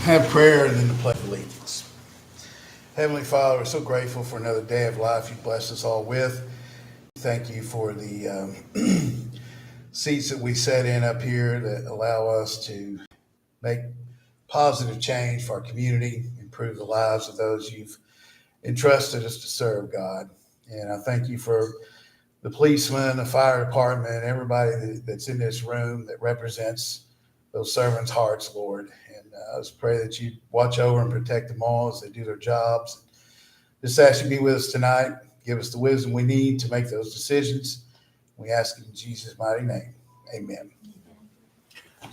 have prayer and then the pledge of allegiance. Heavenly Father, we're so grateful for another day of life you blessed us all with. Thank you for the seats that we set in up here that allow us to make positive change for our community, improve the lives of those you've entrusted us to serve, God. And I thank you for the policemen, the fire department, everybody that's in this room that represents those servants' hearts, Lord. And I just pray that you watch over and protect them all as they do their jobs. Just ask you to be with us tonight. Give us the wisdom we need to make those decisions. We ask it in Jesus' mighty name. Amen.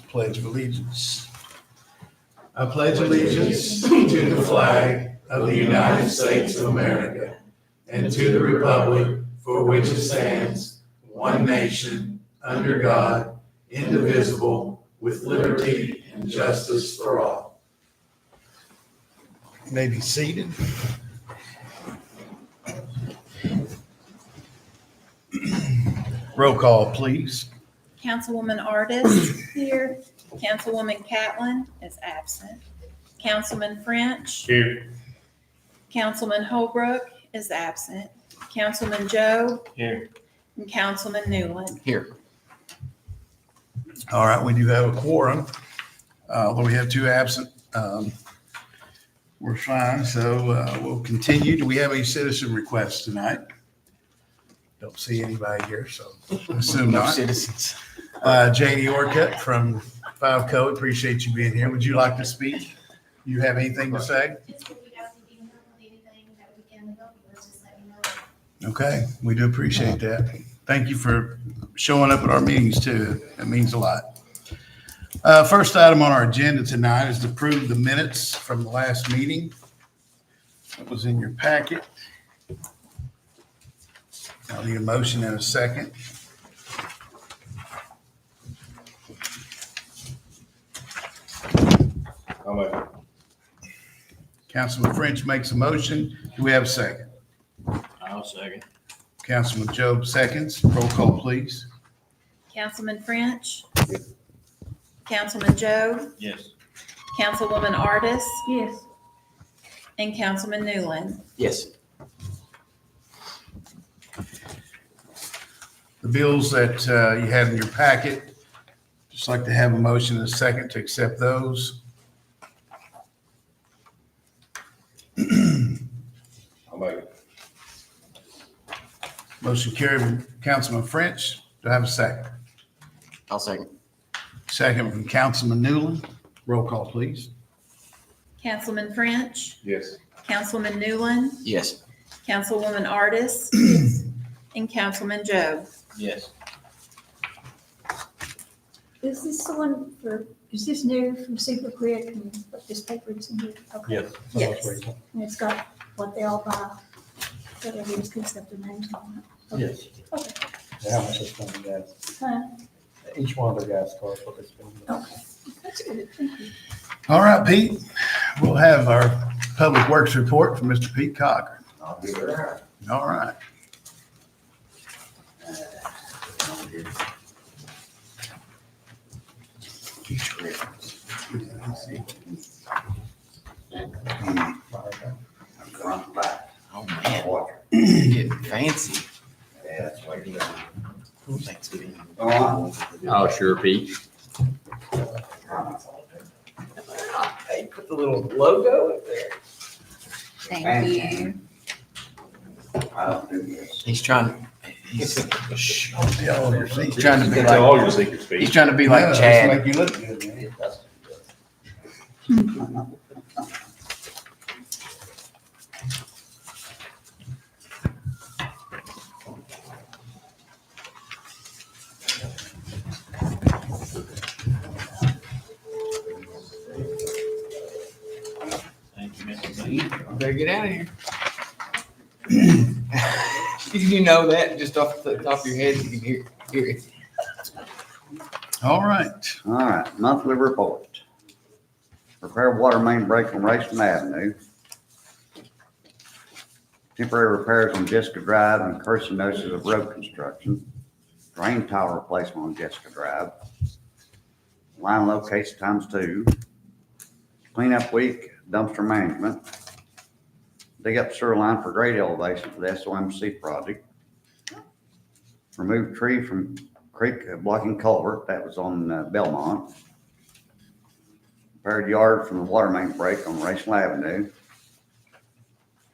Pledge of allegiance. I pledge allegiance to the flag of the United States of America and to the republic for which it stands, one nation, under God, indivisible, with liberty and justice for all. You may be seated. Roll call, please. Councilwoman Artis here. Councilwoman Catlin is absent. Councilman French. Here. Councilman Holbrook is absent. Councilman Joe. Here. And Councilman Newland. Here. All right, we do have a quorum, although we have two absent. We're fine, so we'll continue. Do we have any citizen requests tonight? Don't see anybody here, so I assume No not. citizens. J.D. Orcutt from 5 Code, appreciate you being here. Would you like to speak? You have anything to say? Just if you guys need help with anything that we can help you with, just let me know. Okay, we do appreciate that. Thank you for showing up at our meetings too. That means a lot. First item on our agenda tonight is to approve the minutes from the last meeting. That was in your packet. I'll need a motion in a second. I'll make it. Councilman French makes a motion. Do we have a second? I'll second. Councilman Job seconds. Roll call, please. Councilman French. Councilman Joe. Yes. Councilwoman Artis. Yes. And Councilman Newland. Yes. The bills that you had in your packet, just like to have a motion in a second to accept those. I'll make it. Motion carried from Councilman French. Do I have a second? I'll second. Second from Councilman Newland. Roll call, please. Councilman French. Yes. Councilman Newland. Yes. Councilwoman Artis. And Councilman Joe. Yes. Is this the one for, is this new from Super Quick and what this paper is in here? Okay. Yes. Yes. And it's got what they all buy, whatever it is, it's got their names on it. Okay. Yes. Okay. How much they spend on gas? Huh? Each one of their gas cars, what they spend. Okay. That's good. Thank you. All right, Pete. We'll have our Public Works report from Mr. Pete Cochran. I'll be there. All right. Oh, man. Getting fancy. Yeah, that's what it is. Thanks, Pete. Oh, sure, Pete. Hey, put the little logo up there. Thank you. He's trying, he's Tell all your secrets. trying to be Tell all like, your secrets, Pete. he's trying to be Yeah, like just Chad. Make you look good, man. Thank you, Mr. Pete. You better get out of here. You know that just off the top of your head, you can hear it. All right. All right, monthly report. Repair water main break on Raceland Avenue. Temporary repairs on Jessica Drive and incursion notices of road construction. Drain tile replacement on Jessica Drive. Line location ×2. Cleanup week, dumpster management. Dig up sewer line for grade elevation for the SOMC project. Remove tree from creek blocking culvert, that was on Belmont. Repaired yard from the water main break on Raceland Avenue.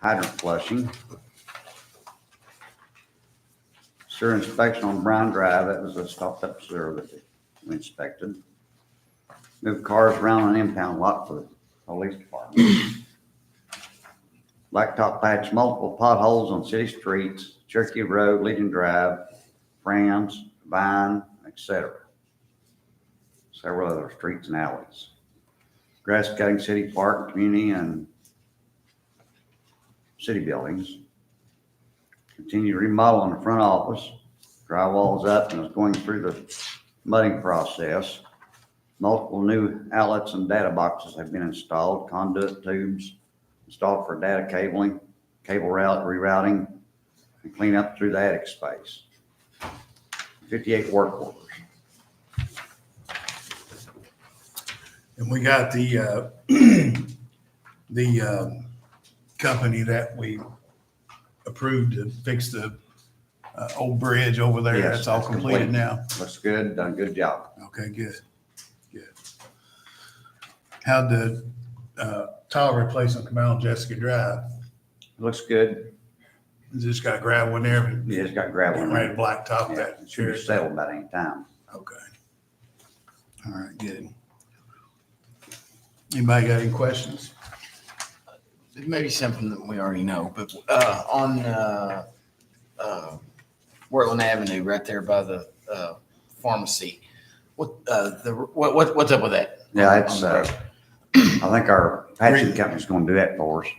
Hydrant flushing. Sewer inspection on Brown Drive, that was a stopped up sewer that we inspected. Move cars around an impound lot for the police department. Blacktop patch multiple potholes on city streets, Cherokee Road, Legion Drive, France, Vine, etc. Several other streets and alleys. Grass cutting city park, community, and city buildings. Continue remodel on the front office. Drywall's up and is going through the mudding process. Multiple new outlets and data boxes have been installed. Conduit tubes installed for data cabling, cable route rerouting, and clean up through the attic space. 58 work orders. And we got the company that we approved to fix the old bridge over there. Yes, That's all that's completed complete. now. Looks good, done a good job. Okay, good. How'd the tile replacement come out on Jessica Drive? Looks good. Just got gravel in there. Yeah, it's got gravel in Ready it. to blacktop Yeah, that. it should be settled about any time. Okay. All right, good. Anybody got any questions? It may be something that we already know, but on Wortland Avenue, right there by the pharmacy, what's up with that? Yeah, it's, I think our patching company's gonna do that for us.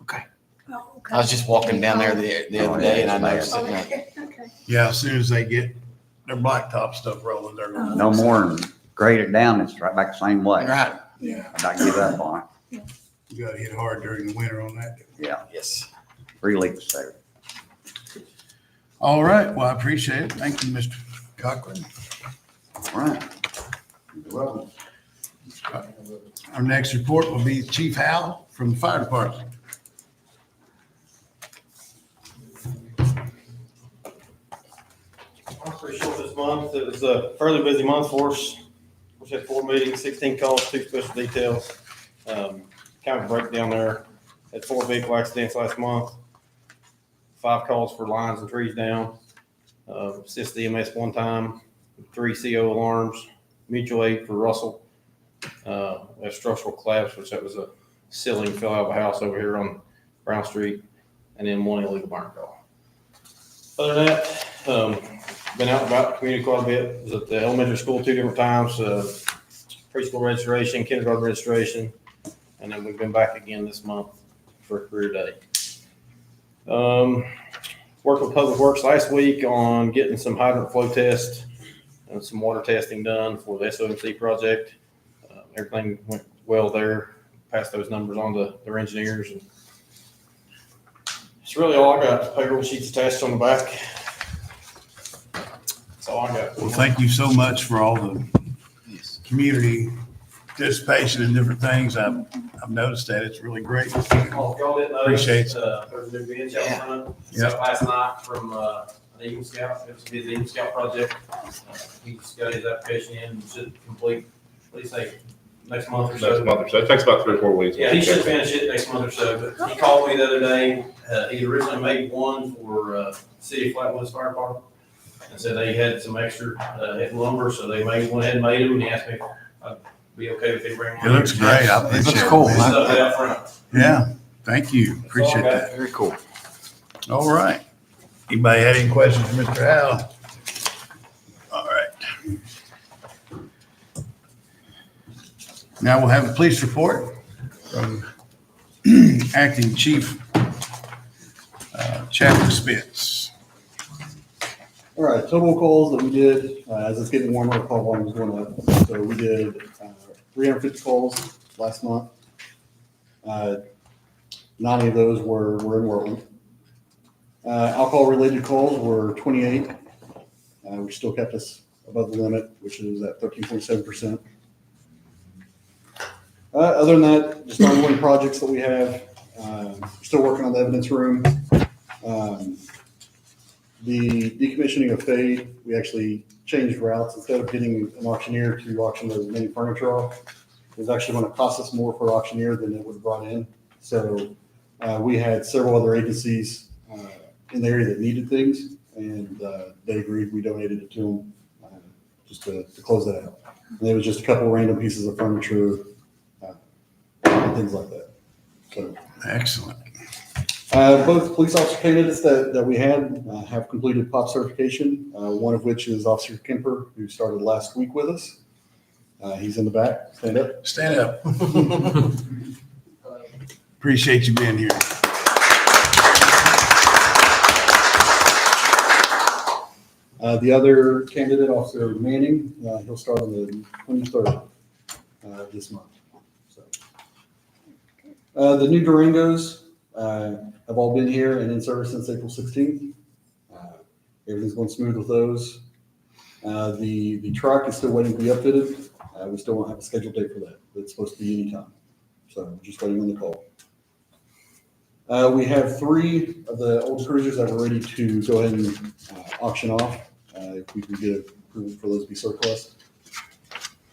Okay. Oh, okay. I was just walking down there the Oh, other yeah, day and I it's bad. noticed it. Okay, okay. Yeah, as soon as they get their blacktop stuff rolling, they're gonna. No more than grade it down, it's right back the same way. Right. Yeah, I give up on it. you gotta hit hard during the winter on that. Yeah, Yes. 3 leaks there. All right, well, I appreciate it. Thank you, Mr. Cochran. All right. You're welcome. Our next report will be Chief Howell from the Fire Department. I'm pretty short this month. It was a fairly busy month for us. We had 4 meetings, 16 calls, 2 special details. Kind of a breakdown there. Had 4 vehicle accidents last month. 5 calls for lines and trees down. Assist EMS 1 time. 3 CO alarms. Mutual aid for Russell. We had structural collapse, which that was a ceiling fell out of a house over here on Brown Street. And then 1 illegal burn call. Other than that, been out and about the community quite a bit. Was at the elementary school 2 different times, preschool registration, kindergarten registration, and then we've been back again this month for a career day. Worked with Public Works last week on getting some hydrant flow test and some water testing done for the SOMC project. Everything went well there. Passed those numbers on to their engineers. And it's really all I got. Payroll sheets attached on the back. That's all I got. Well, thank you so much for all the community participation in different things. I've noticed that. It's really great. Oh, if y'all didn't know, Appreciate it. There's a new bench out front. Yeah. Last night from an Eagle Scout. It was his Eagle Scout project. He just got his application in and should complete, at least say, next month or Next so. month or so. It takes about 3 or 4 weeks. Yeah, he should finish it next month or so, but he called me the other day. He originally made one for City of Flatwoods Fire Department and said they had some extra head lumber, so they went ahead and made them, and he asked me if I'd be okay if they bring one. It looks great. I It appreciate looks it. cool. Stuff it out front. Yeah, thank you. That's all I Appreciate got. that. Very cool. All right. Anybody had any questions for Mr. Howell? All right. Now we'll have a police report from Acting Chief Chapman Spitz. All right, total calls that we did, as it's getting warmer, call volume is going up. So we did 350 calls last month. 90 of those were in Wortland. Alcohol-related calls were 28, which still kept us above the limit, which is at 13.7%. Other than that, just ongoing projects that we have. Still working on the evidence room. The decommissioning of Fade, we actually changed routes. Instead of getting an auctioneer to auction those mini furniture off, it was actually going to cost us more for auctioneer than it would have brought in. So we had several other agencies in the area that needed things, and they agreed. We donated it to them just to close that out. And it was just a couple random pieces of furniture and things like that. So Excellent. both police officer candidates that we had have completed POP certification, one of which is Officer Kemper, who started last week with us. He's in the back. Stand up. Stand up. Appreciate you being here. The other candidate, Officer Manning, he'll start on the 23rd this month. So, the new Durangos have all been here and in service since April 16th. Everything's going smooth with those. The truck is still waiting to be upfitted. We still won't have a scheduled date for that. It's supposed to be anytime. So we're just waiting on the call. We have 3 of the old cruisers that we're ready to go ahead and auction off. If we can get approval for those to be surplus.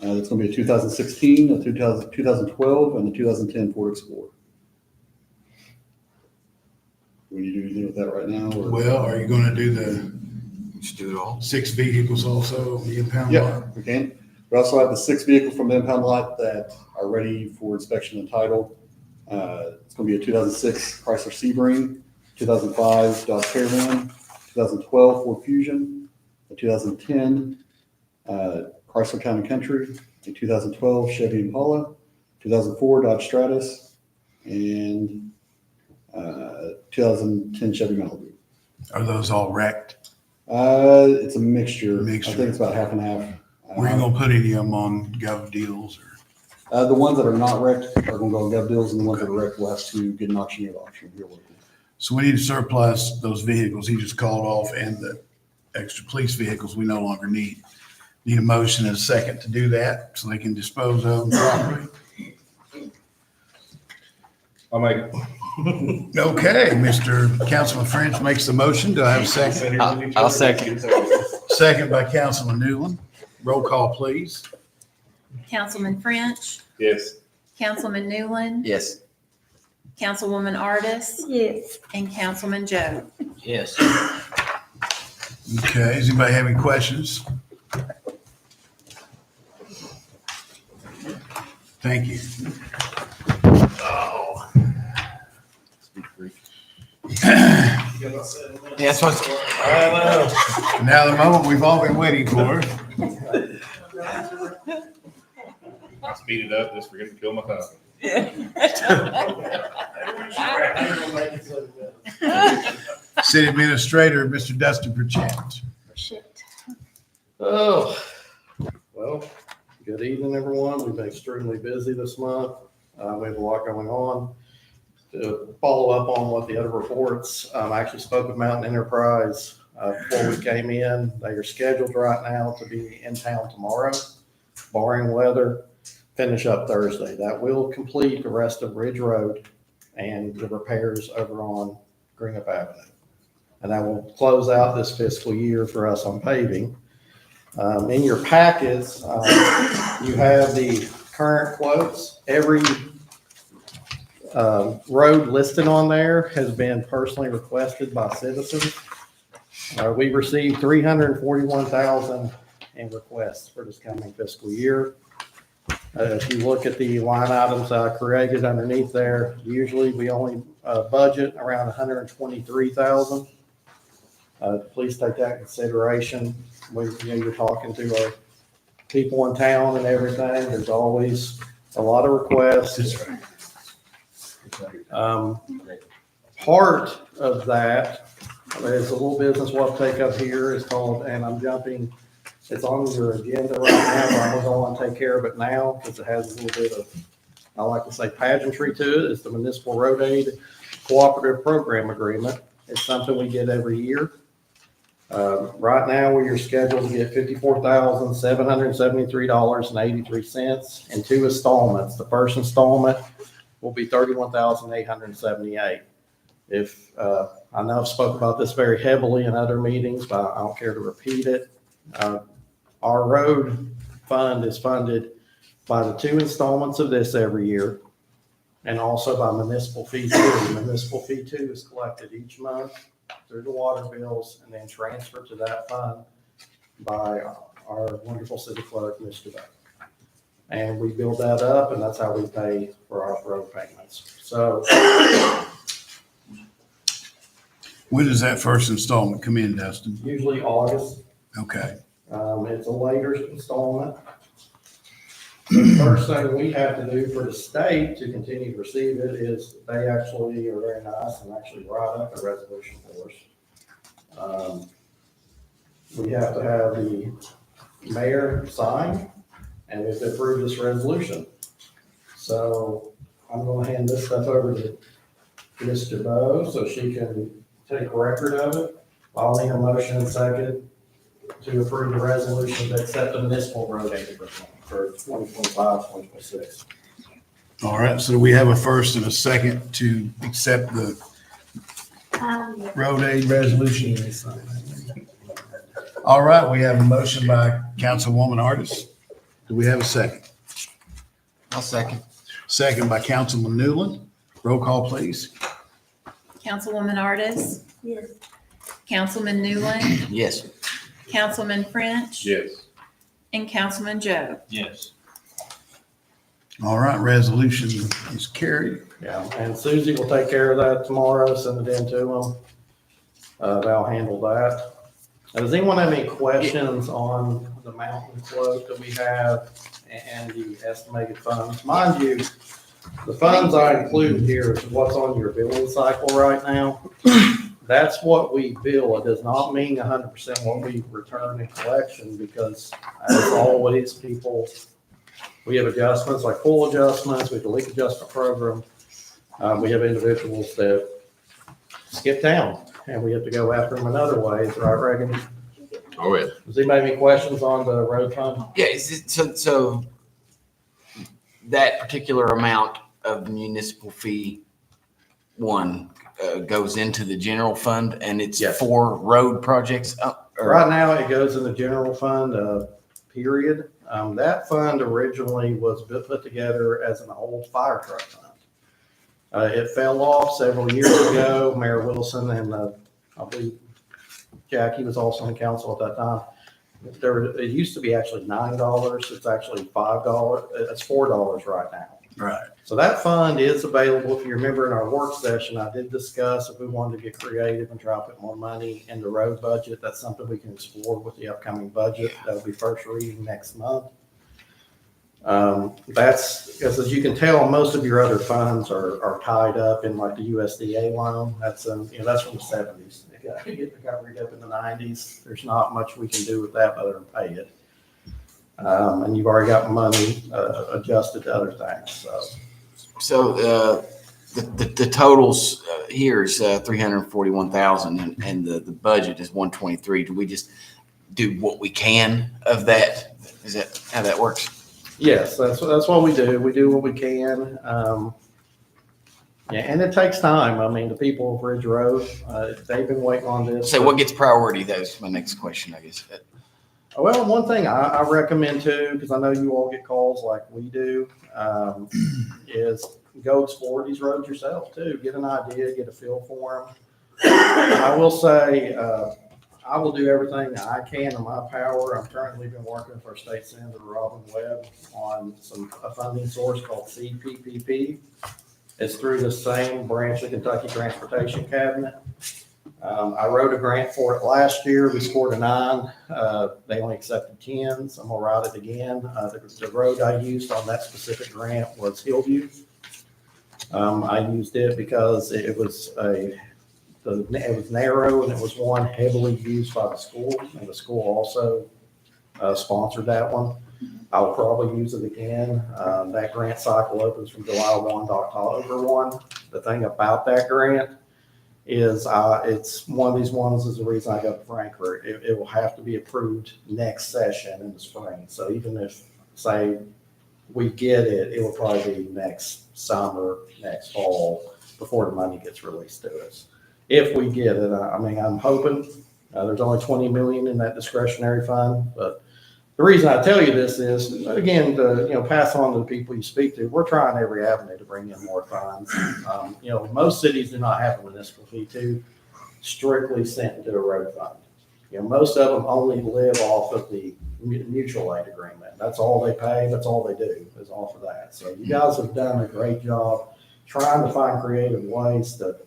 It's going to be a 2016, a 2012, and a 2010 Ford Explorer. Do we need to do anything with that right now? Or? Well, are you gonna do the Just do it all. 6 vehicles also, the impound Yeah, lot? we can. We also have the 6 vehicles from the impound lot that are ready for inspection and title. It's going to be a 2006 Chrysler Sebring, 2005 Dodge Caravan, 2012 Ford Fusion, a 2010 Chrysler Town and Country, a 2012 Chevy Impala, 2004 Dodge Stratus, and 2010 Chevy Malibu. Are those all wrecked? It's a mixture. Mixture. I think it's about half and half. Were you gonna put any of them on Gov Deals or? The ones that are not wrecked are going to go on Gov Deals, and the ones that are wrecked will have to get an auctioneer to auction here locally. So we need to surplus those vehicles he just called off and the extra police vehicles we no longer need. Need a motion and a second to do that so they can dispose of them properly. I'll make it. Okay, Mr. Councilman French makes the motion. Do I have a second? I'll second. Second by Councilman Newland. Roll call, please. Councilman French, Yes. Councilman Newland, Yes. Councilwoman Artis, Yes. and Councilman Joe. Yes. Okay, does anybody have any questions? Thank you. Yeah, that's what. Now the moment we've all been waiting for. Speed it up, just forget to kill my time. City Administrator, Mr. Dustin Burchett. Shit. Oh, well, good evening, everyone. We've been extremely busy this month. We have a lot going on. To follow up on what the other reports, I actually spoke with Mountain Enterprise before we came in. They are scheduled right now to be in town tomorrow, barring weather, finish up Thursday. That will complete the rest of Ridge Road and the repairs over on Greenup Avenue. And that will close out this fiscal year for us on paving. In your packets, you have the current quotes. Every road listed on there has been personally requested by citizens. We received 341,000 in requests for this coming fiscal year. If you look at the line items I created underneath there, usually we only budget around 123,000. Please take that in consideration when you're talking to our people in town and everything. There's always a lot of requests. Part of that is a little business we'll take up here. It's called, and I'm jumping, it's on your agenda right now, but I'm going to take care of it now because it has a little bit of, I like to say, pageantry to it. It's the Municipal Road Aid Cooperative Program Agreement. It's something we get every year. Right now, we are scheduled to get $54,773.83 in 2 installments. The first installment will be $31,878. If, I know I've spoke about this very heavily in other meetings, but I don't care to repeat it. Our road fund is funded by the 2 installments of this every year, and also by municipal fee 2. Municipal fee 2 is collected each month through the water bills and then transferred to that fund by our wonderful city clerk, Mr. Beck. And we build that up, and that's how we pay for our road payments. So When does that first installment come in, Dustin? usually August, Okay. it's a later installment. The first thing we have to do for the state to continue to receive it is they actually are very nice and actually write up a resolution for us. We have to have the mayor sign and we have to approve this resolution. So I'm gonna hand this stuff over to Ms. DeBoe so she can take record of it. I'll need a motion and second to approve the resolution that set the municipal road aid for 2025, 2026. All right, so we have a first and a second to accept the road aid resolution. All right, we have a motion by Councilwoman Artis. Do we have a second? I'll second. Second by Councilman Newland. Roll call, please. Councilwoman Artis, Yes. Councilman Newland, Yes. Councilman French, Yes. and Councilman Joe. Yes. All right, resolution is carried. Yeah, and Susie will take care of that tomorrow, send it in to them. They'll handle that. Does anyone have any questions on the mountain quote that we have and the estimated funds? Mind you, the funds I included here is what's on your billing cycle right now. That's what we bill. It does not mean 100% what we return in collection because as always, people, we have adjustments like full adjustments, we have the leak adjustment program. We have individuals that skip town and we have to go after them in other ways, right, Reagan? Oh, yeah. Does anybody have any questions on the road fund? Yeah, is it, so that particular amount of municipal fee one goes into the general fund and it's Yes. for road projects? Or- Right now, it goes in the general fund, period. That fund originally was put together as an old fire truck fund. It fell off several years ago. Mayor Wilson and I believe Jackie was also on council at that time. It used to be actually $9. It's actually $5. It's $4 right now. Right. So that fund is available. If you remember in our work session, I did discuss if we wanted to get creative and try to put more money in the road budget. That's something we can explore with the upcoming budget. That'll be first reading next month. That's because as you can tell, most of your other funds are tied up in like the USDA loan. That's that's from the 70s. It got rigged up in the 90s. There's not much we can do with that other than pay it. And you've already got money adjusted to other things. So the totals here is 341,000 and the budget is 123. Do we just do what we can of that? Is that how that works? Yes, that's what we do. We do what we can. Yeah, and it takes time. I mean, the people of Ridge Road, they've been waiting on this. So what gets priority? That's my next question, I guess. Well, one thing I recommend too, because I know you all get calls like we do, is go explore these roads yourself too. Get an idea, get a feel for them. I will say, I will do everything that I can in my power. I'm currently been working for State Senator Robin Webb on a funding source called CPPP. It's through the same branch of Kentucky Transportation Cabinet. I wrote a grant for it last year. We scored a 9. They only accepted 10, so I'm gonna write it again. The road I used on that specific grant was Hillview. I used it because it was narrow and it was one heavily used by the school, and the school also sponsored that one. I will probably use it again. That grant cycle opens from July 1 to October 1. The thing about that grant is, it's one of these ones is the reason I got Frankfurt. It will have to be approved next session in the spring. So even if, say, we get it, it will probably be next summer, next fall, before the money gets released to us. If we get it, I mean, I'm hoping, there's only 20 million in that discretionary fund, but the reason I tell you this is, again, to, pass on to the people you speak to, we're trying every avenue to bring in more funds. Most cities do not have a municipal fee to strictly sent into a road fund. Most of them only live off of the mutual aid agreement. That's all they pay. That's all they do is off of that. So you guys have done a great job trying to find creative ways to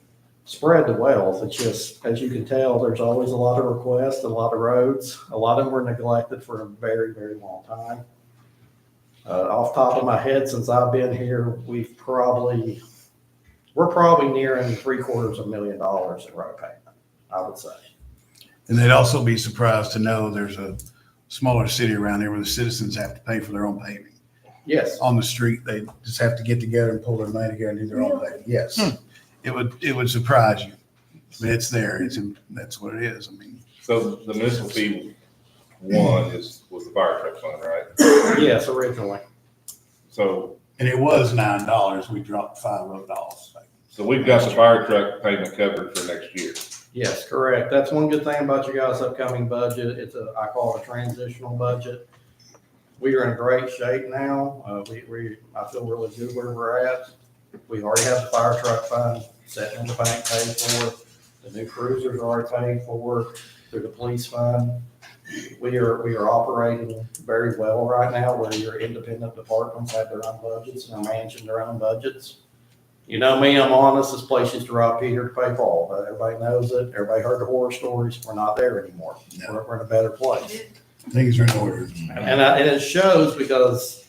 spread the wealth. It's just, as you can tell, there's always a lot of requests, a lot of roads. A lot of them were neglected for a very, very long time. Off the top of my head, since I've been here, we're probably nearing $750,000 in road payment, I would say. And they'd also be surprised to know there's a smaller city around here where the citizens have to pay for their own paving. Yes. On the street, they just have to get together and pull their money together and do their own paving. Yes. It would surprise you. But it's there. That's what it is. I mean. So the municipal fee one was the fire truck fund, right? Yes, originally. So. And it was $9. We dropped $5. So we've got the fire truck payment covered for next year. Yes, correct. That's one good thing about your guys' upcoming budget. I call it a transitional budget. We are in great shape now. I feel really good where we're at. We already have the fire truck fund set in the bank paid for. The new cruisers are already paid for through the police fund. We are operating very well right now, where your independent departments have their own budgets and are managing their own budgets. You know me, I'm honest. This place used to rob Peter to pay Paul. Everybody knows it. Everybody heard the horror stories. We're not there anymore. No. We're in a better place. Things are in order. And it shows, because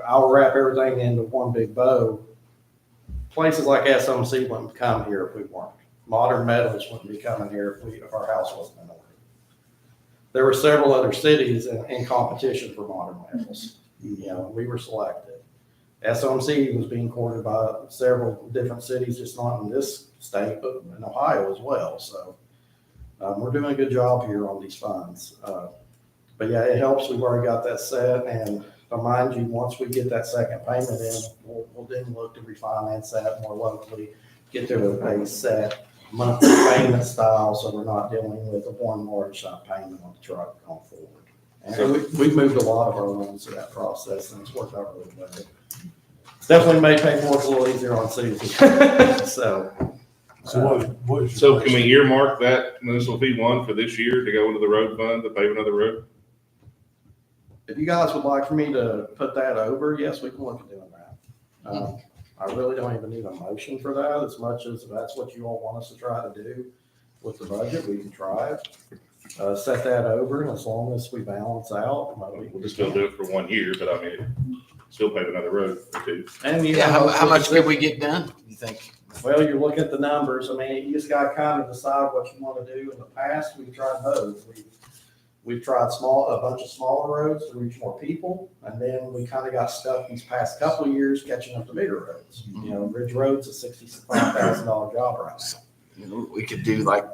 I'll wrap everything into one big bow. Places like SMC wouldn't come here if we weren't. Modern Metals wouldn't be coming here if our house wasn't in order. There were several other cities in competition for Modern Metals. We were selected. SMC was being courted by several different cities, just not in this state, but in Ohio as well. So we're doing a good job here on these funds. But yeah, it helps. We've already got that set. And mind you, once we get that second payment in, we'll then look to refinance that more locally, get to a set monthly payment style, so we're not dealing with a one large payment on the truck going forward. And we've moved a lot of our loans to that process, and it's worked out really well. Definitely made paperwork a little easier on citizens. So what is So can we earmark that municipal fee one for this year to go into the road fund, to pave another road? if you guys would like for me to put that over, yes, we can look at doing that. I really don't even need a motion for that, as much as if that's what you all want us to try to do with the budget, we can try it. Set that over, and as long as we balance out. We'll just still do it for 1 year, but I mean, still pave another road or two. And you Yeah, know, how much could we get done, you think? Well, you're looking at the numbers. I mean, you just gotta kind of decide what you want to do. In the past, we've tried both. We've tried a bunch of smaller roads to reach more people, and then we kind of got stuck these past couple of years catching up to bigger roads. You know, Ridge Road's a $65,000 job right now. You know, we could do like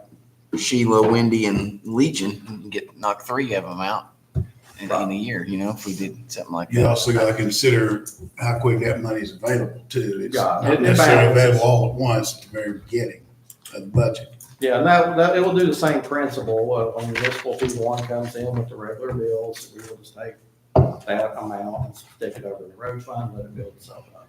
Sheila, Wendy, and Legion, and knock 3 of them out in a year, you know, if we did something like that. You also got to consider how quick that money is available too. It's Yeah, not it necessarily balances. available all at once at the very beginning of the budget. Yeah, and that it will do the same principle. When municipal fee one comes in with the regular bills, we will just take that amount and stick it over the road fund, let it build itself up.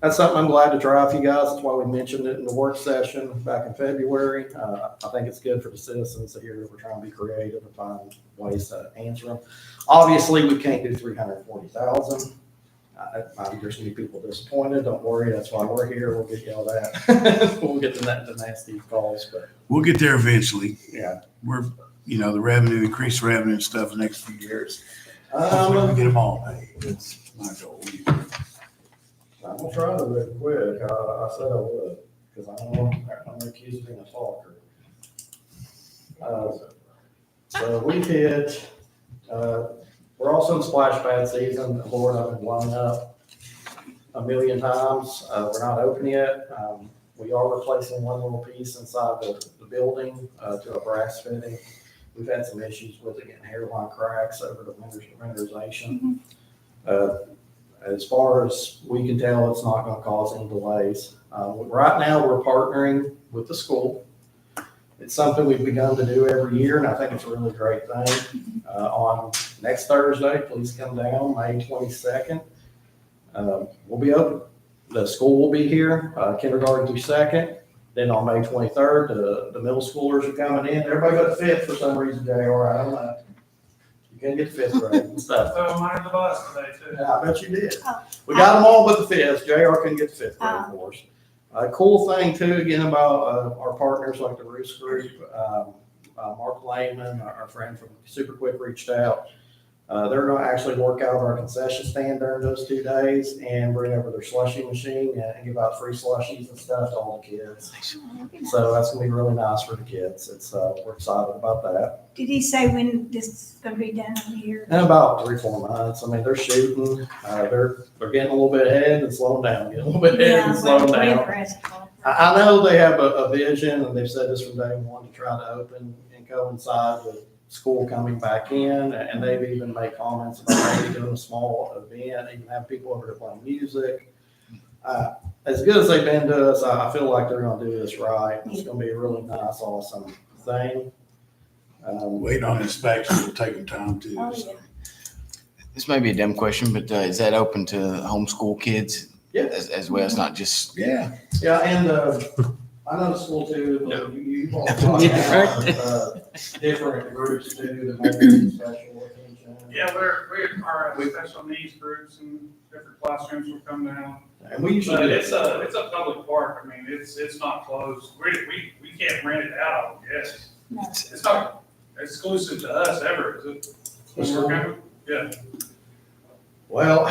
That's something I'm glad to try for you guys. That's why we mentioned it in the work session back in February. I think it's good for the citizens to hear that we're trying to be creative and find ways to answer them. Obviously, we can't do 340,000. There's gonna be people disappointed. Don't worry, that's why we're here. We'll get yelled at. We'll get the nasty calls, but We'll get there eventually. yeah. We're, the revenue, increased revenue and stuff the next few years. Hopefully we get them all paid. That's my goal. I'm gonna try to do it quick. I said I would, because I'm accused of being a talker. So we hit, we're also in splash pad season. Lord, I've been blown up 1 million times. We're not open yet. We are replacing one little piece inside the building to a brass fitting. We've had some issues with it getting hairline cracks over the winterization. As far as we can tell, it's not going to cause any delays. Right now, we're partnering with the school. It's something we've begun to do every year, and I think it's a really great thing. On next Thursday, please come down, May 22nd. We'll be open. The school will be here, kindergarten through second. Then on May 23rd, the middle schoolers are coming in. Everybody but the fifth for some reason, JR. I don't know. You can't get the fifth grade and stuff. Oh, mine the bus today too. Yeah, I bet you did. We got them all but the fifth. JR couldn't get the fifth grade for us. A cool thing too, again, about our partners like the Roos Group, Mark Lehman, our friend from Super Quick reached out. They're going to actually work out of our concession stand during those 2 days and bring over their slushie machine and give out free slushies and stuff to all the kids. So that's going to be really nice for the kids. We're excited about that. Did he say when this is gonna be done over here? In about 3-4 months. I mean, they're shooting. They're getting a little bit ahead and slowing down, getting a little bit ahead and slowing down. I know they have a vision, and they've said this from day one, to try to open and coincide with school coming back in, and they've even made comments about maybe doing a small event, even have people over to play music. As good as they've been to us, I feel like they're going to do this right. It's going to be a really nice, awesome thing. Waiting on inspection will take them time too. Oh, so. yeah. This may be a dumb question, but is that open to homeschool kids? Yeah. As well? It's not just. Yeah. Yeah, and I know the school too, but you all different groups too that may need special attention. Yeah, we are special needs groups and different classrooms will come down. And we usually But do it's a public park. I mean, it's not closed. We can't rent it out, yes. No. It's not exclusive to us ever, is it? When we're coming? Yeah. Well,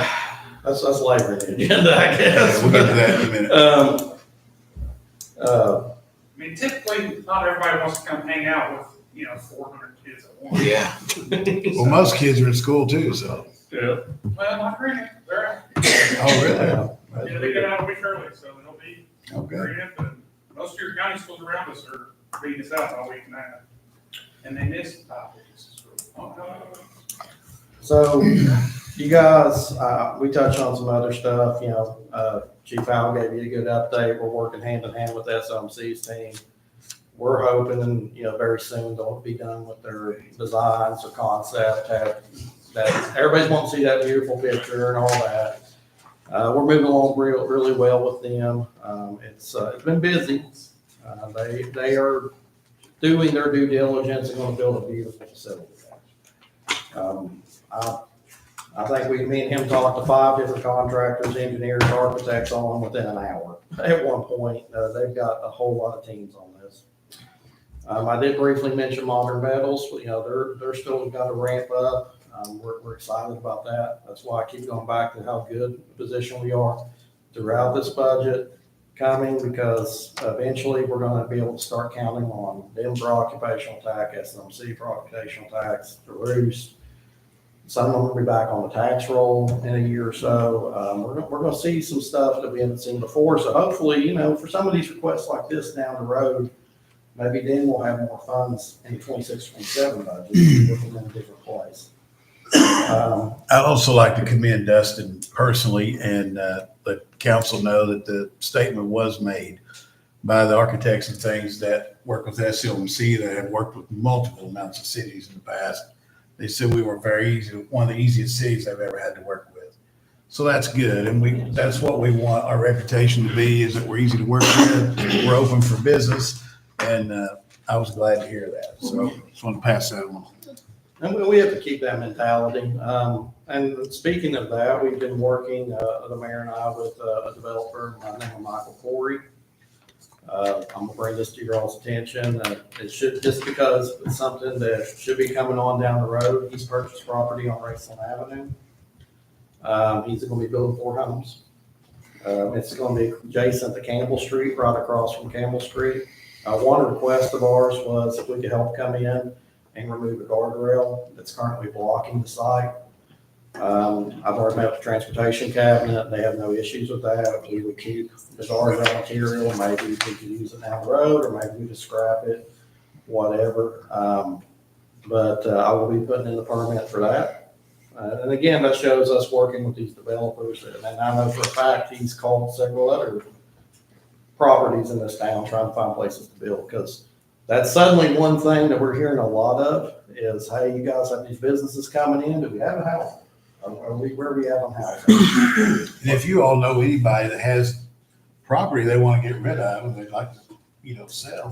that's later in the agenda, I guess. We'll get to that in a minute. I mean, typically, not everybody wants to come hang out with, 400 kids at once. Yeah. Well, most kids are in school too, so. Yeah. Well, not really. They're out. Oh, really? Yeah, they get out a week early, so they'll be Okay. very in, but most of your county schools around us are beating us out all week and a half. And they miss 5 weeks. Oh, no. So, you guys, we touched on some other stuff, Chief Al gave you a good update. We're working hand in hand with SMC's team. We're hoping, very soon they'll be done with their designs or concept, that everybody's wanting to see that beautiful picture and all that. We're moving along really well with them. It's been busy. They are doing their due diligence and going to build a beautiful facility. I think me and him talked to 5 different contractors, engineers, architects on within an hour. At one point, they've got a whole lot of teams on this. I did briefly mention Modern Metals. They're still got to ramp up. We're excited about that. That's why I keep going back to how good a position we are throughout this budget coming, because eventually we're going to be able to start counting on them for occupational tax, SMC for occupational tax, the Roost. Some of them will be back on the tax roll in a year or so. We're going to see some stuff that we haven't seen before. So hopefully, for some of these requests like this down the road, maybe then we'll have more funds in the 26, 27 budget, looking in a different place. I'd also like to commend Dustin personally and let council know that the statement was made by the architects and things that work with SLMC that have worked with multiple amounts of cities in the past. They said we were very easy, one of the easiest cities I've ever had to work with. So that's good. And that's what we want our reputation to be, is that we're easy to work with. We're open for business. And I was glad to hear that. So just want to pass that on. And we have to keep that mentality. And speaking of that, we've been working, the mayor and I, with a developer by the name of Michael Corey. I'm gonna bring this to your all's attention. It should, just because it's something that should be coming on down the road. He's purchased property on Raceland Avenue. He's gonna be building 4 homes. It's gonna be adjacent to Campbell Street, right across from Campbell Street. One request of ours was if we could help come in and remove a guardrail that's currently blocking the site. I've already met with the transportation cabinet. They have no issues with that. We would keep as our raw material. Maybe we could use it down the road, or maybe we just scrap it, whatever. But I will be putting in the permit for that. And again, that shows us working with these developers. And I know for a fact, he's called several other properties in this town trying to find places to build, because that's suddenly one thing that we're hearing a lot of is, hey, you guys have these businesses coming in. Do we have a house? Where are we at on housing? And if you all know anybody that has property they want to get rid of, and they'd like to, sell,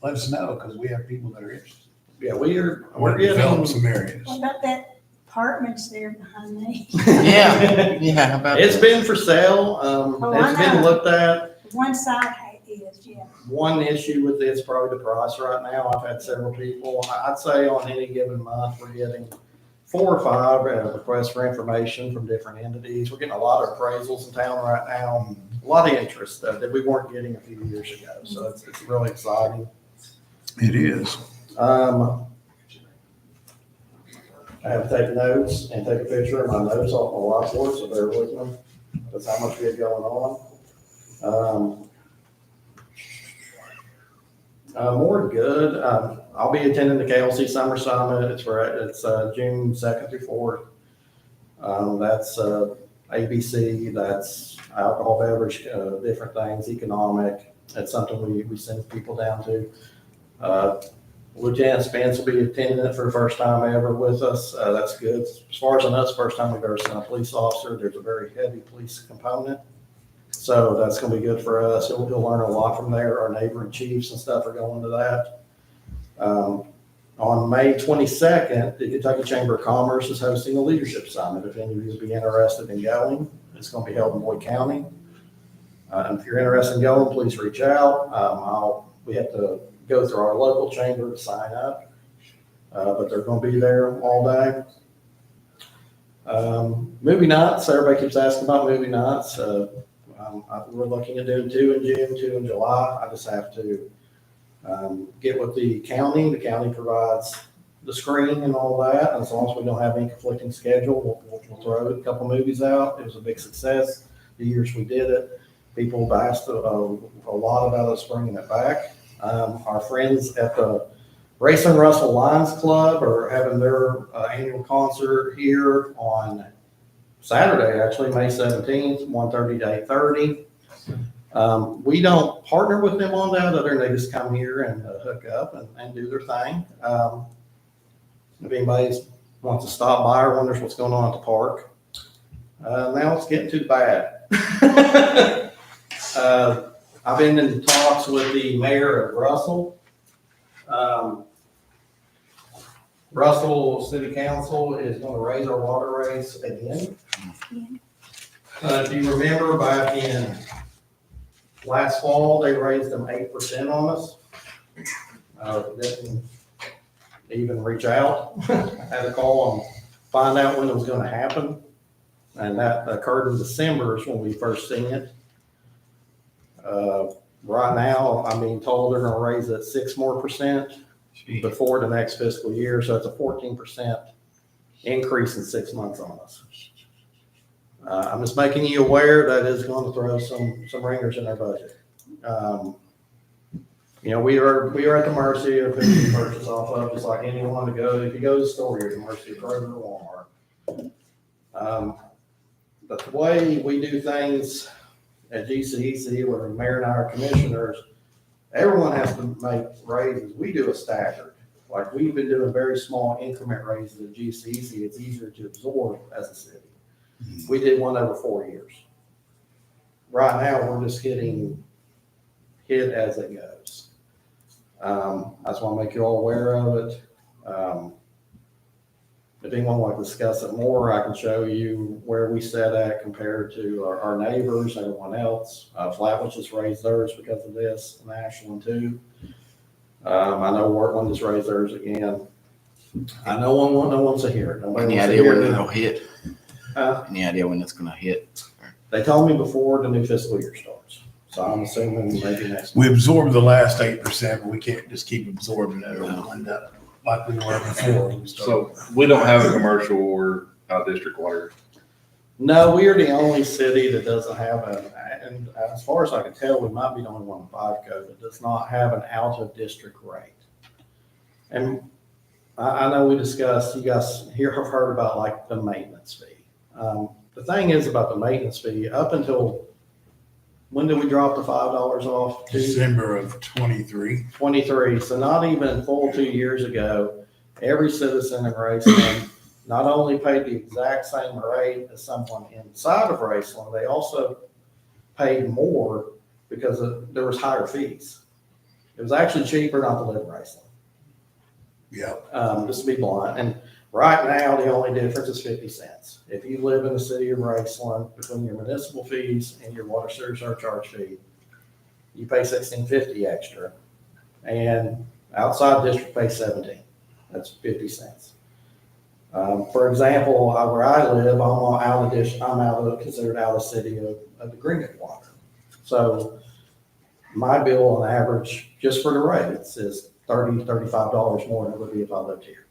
let us know, because we have people that are interested. Yeah, we're Develop getting, some areas. What about that apartments there behind me? Yeah, how about it's that? been for sale. Oh, I It's been know. looked at. One side is, yeah. One issue with this, probably the price right now. I've had several people, I'd say on any given month, we're getting 4 or 5 requests for information from different entities. We're getting a lot of appraisals in town right now, a lot of interest that we weren't getting a few years ago. So it's really exciting. It is. I have to take notes and take a picture of my notes off my whiteboard, so bear with me. That's how much we had going on. More good. I'll be attending the KLC Summer Summit. It's June 2nd through 4th. That's ABC, that's alcohol, beverage, different things, economic. That's something we send people down to. Lieutenant Spence will be attending it for the first time ever with us. That's good. As far as I know, it's the first time we've ever sent a police officer. There's a very heavy police component. So that's going to be good for us. He'll learn a lot from there. Our neighboring chiefs and stuff are going to that. On May 22nd, the Kentucky Chamber of Commerce is hosting a leadership summit. If any of you would be interested in going, it's going to be held in Boyd County. If you're interested in going, please reach out. We have to go through our local chamber to sign up, but they're going to be there all day. Movie nights, everybody keeps asking about movie nights. We're looking at doing 2 in June, 2 in July. I just have to get with the county. The county provides the screen and all that. As long as we don't have any conflicting schedule, we'll throw a couple movies out. It was a big success the years we did it. People have asked a lot about us bringing it back. Our friends at the Raceland Russell Lions Club are having their annual concert here on Saturday, actually, May 17th, 1:30 to 8:30. We don't partner with them on that, other than they just come here and hook up and do their thing. If anybody wants to stop by or wonders what's going on at the park, now it's getting too bad. I've been in talks with the mayor of Russell. Russell City Council is going to raise our water rates again. If you remember back in last fall, they raised them 8% on us. Didn't even reach out. I had to call and find out when it was going to happen. And that occurred in December is when we first seen it. Right now, I'm being told they're going to raise it 6% more before the next fiscal year. So it's a 14% increase in 6 months on us. I'm just making you aware that is going to throw some ringers in our budget. We are at the mercy of who you purchase off of, just like anyone to go. If you go to the store, you're at the mercy of Kroger or Walmart. But the way we do things at GCEC, where the mayor and I are commissioners, everyone has to make raises. We do a staggered. Like we've been doing very small increment raises at GCEC. It's easier to absorb as a city. We did one over 4 years. Right now, we're just getting hit as it goes. I just want to make you all aware of it. If anyone would like to discuss it more, I can show you where we set at compared to our neighbors, everyone else. Flatbush just raised theirs because of this, and Ashland too. I know Wortland just raised theirs again. I know no one's to hear it. Any idea when it'll hit? Any idea when it's going to hit? They told me before the new fiscal year starts. So I'm assuming maybe next We month. absorbed the last 8%, but we can't just keep absorbing it. It'll end up like we were before. So we don't have a commercial or out-of-district water? No, we are the only city that doesn't have and as far as I can tell, we might be the only one in Five Code that does not have an out-of-district rate. And I know we discussed, you guys here have heard about like the maintenance fee. The thing is about the maintenance fee, up until, when did we drop the $5 off? December of 23. 23, so not even full 2 years ago, every citizen in Raceland not only paid the exact same rate as someone inside of Raceland, they also paid more because there was higher fees. It was actually cheaper not to live in Raceland. Yeah. Just to be blunt. And right now, the only difference is 50 cents. If you live in the city of Raceland, between your municipal fees and your water sewer surcharge fee, you pay $16.50 extra. And outside district pays 17. That's 50 cents. For example, where I live, I'm considered out of the city of the Greenwood water. So my bill on average, just for the rates, is $30, $35 more than it would be if I lived here.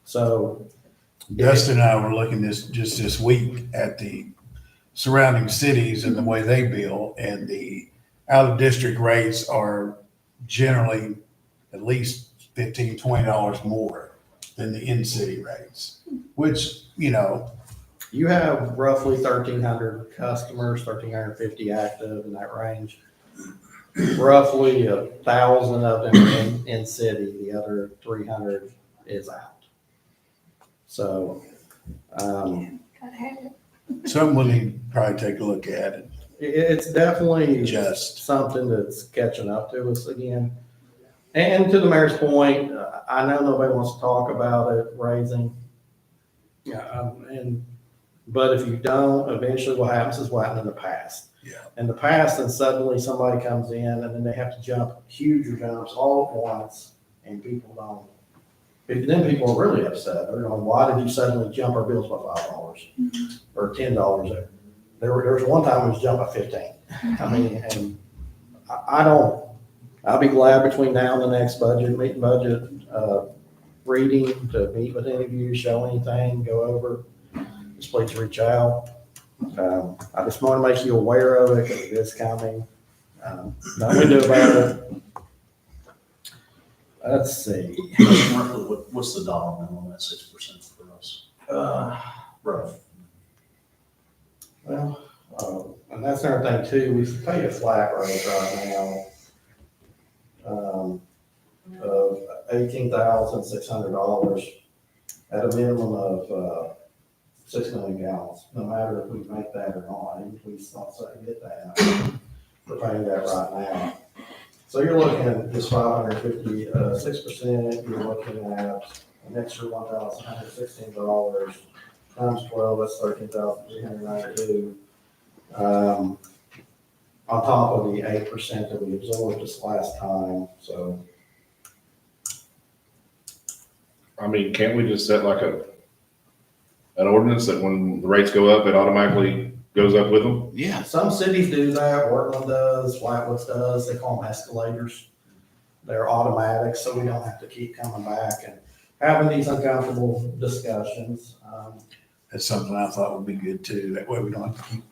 So Dustin and I were looking just this week at the surrounding cities and the way they bill, and the out-of-district rates are generally at least $15, $20 more than the in-city rates, which, you know. You have roughly 1,300 customers, 1,350 active in that range. Roughly 1,000 of them are in city, the other 300 is out. So, Gotta have it. Something we'll need to probably take a look at it. it's definitely Just. something that's catching up to us again. And to the mayor's point, I know nobody wants to talk about it raising. But if you don't, eventually what happens is what happened in the past. Yeah. In the past, and suddenly somebody comes in and then they have to jump huge jumps all at once, and people don't. Then people are really upset. They're going, why did you suddenly jump our bills by $5 or $10? There was one time it was jumped by 15. I mean, and I'll be glad between now and the next budget reading to meet with any of you, show anything, go over. Just please reach out. I just want to make you aware of it because it is coming. Nothing we do about it. Let's see. Roughly, what's the dollar amount on that 6% for us? Rough. Well, and that's another thing too. We pay a flat rate right now of $18,600 at a minimum of 6 million gallons. No matter if we make that or not, even if we don't get that, we're paying that right now. So you're looking at just 550, 6%. You're looking at an extra $1,116 times 12. That's $13,392. On top of the 8% that we absorbed this last time. So, I mean, can't we just set like an ordinance that when the rates go up, it automatically goes up with them? Yeah. some cities do that. Workland does, Whitewoods does. They call them escalators. They're automatic, so we don't have to keep coming back and having these uncomfortable discussions. That's something I thought would be good too. That way we don't have to keep,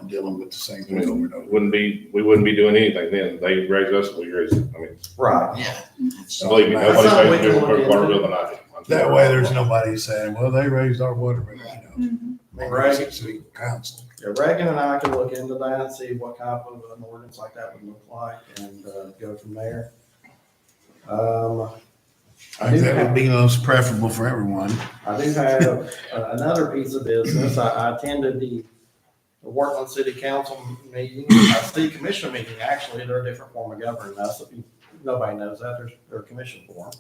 dealing with the same thing over and over. We wouldn't be doing anything then. They raise us, we raise it. I mean, Right. Yeah. and believe me, nobody pays more water bill than I do. That way there's nobody saying, well, they raised our water rate, Right. City council. Yeah, Reagan and I can look into that and see what type of an ordinance like that would look like and go from there. I think that would be most preferable for everyone. I do have another piece of business. I attended the Workland City Council meeting, city commission meeting. Actually, they're a different form of government now, so if nobody knows that, they're a commission form.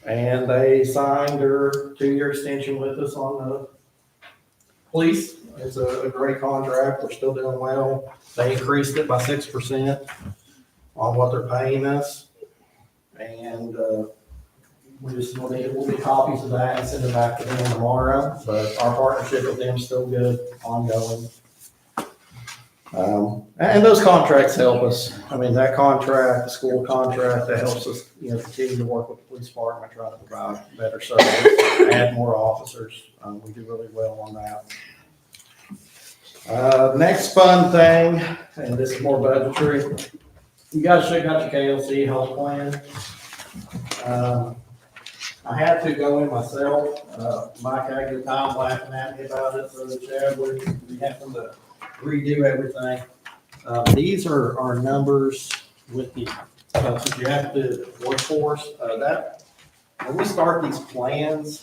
And they signed their 2-year extension with us on the police. It's a great contract. We're still doing well. They increased it by 6% on what they're paying us. And we'll get copies of that and send it back to them tomorrow. But our partnership with them is still good, ongoing. And those contracts help us. I mean, that contract, the school contract, that helps us, continue to work with the police department, try to provide better service, add more officers. We do really well on that. Next fun thing, and this is more budgetary. You guys should have got your KLC health plan. I had to go in myself. Mike had a good time laughing at me about it, so Chad, we happened to redo everything. These are our numbers with the projected workforce. When we start these plans,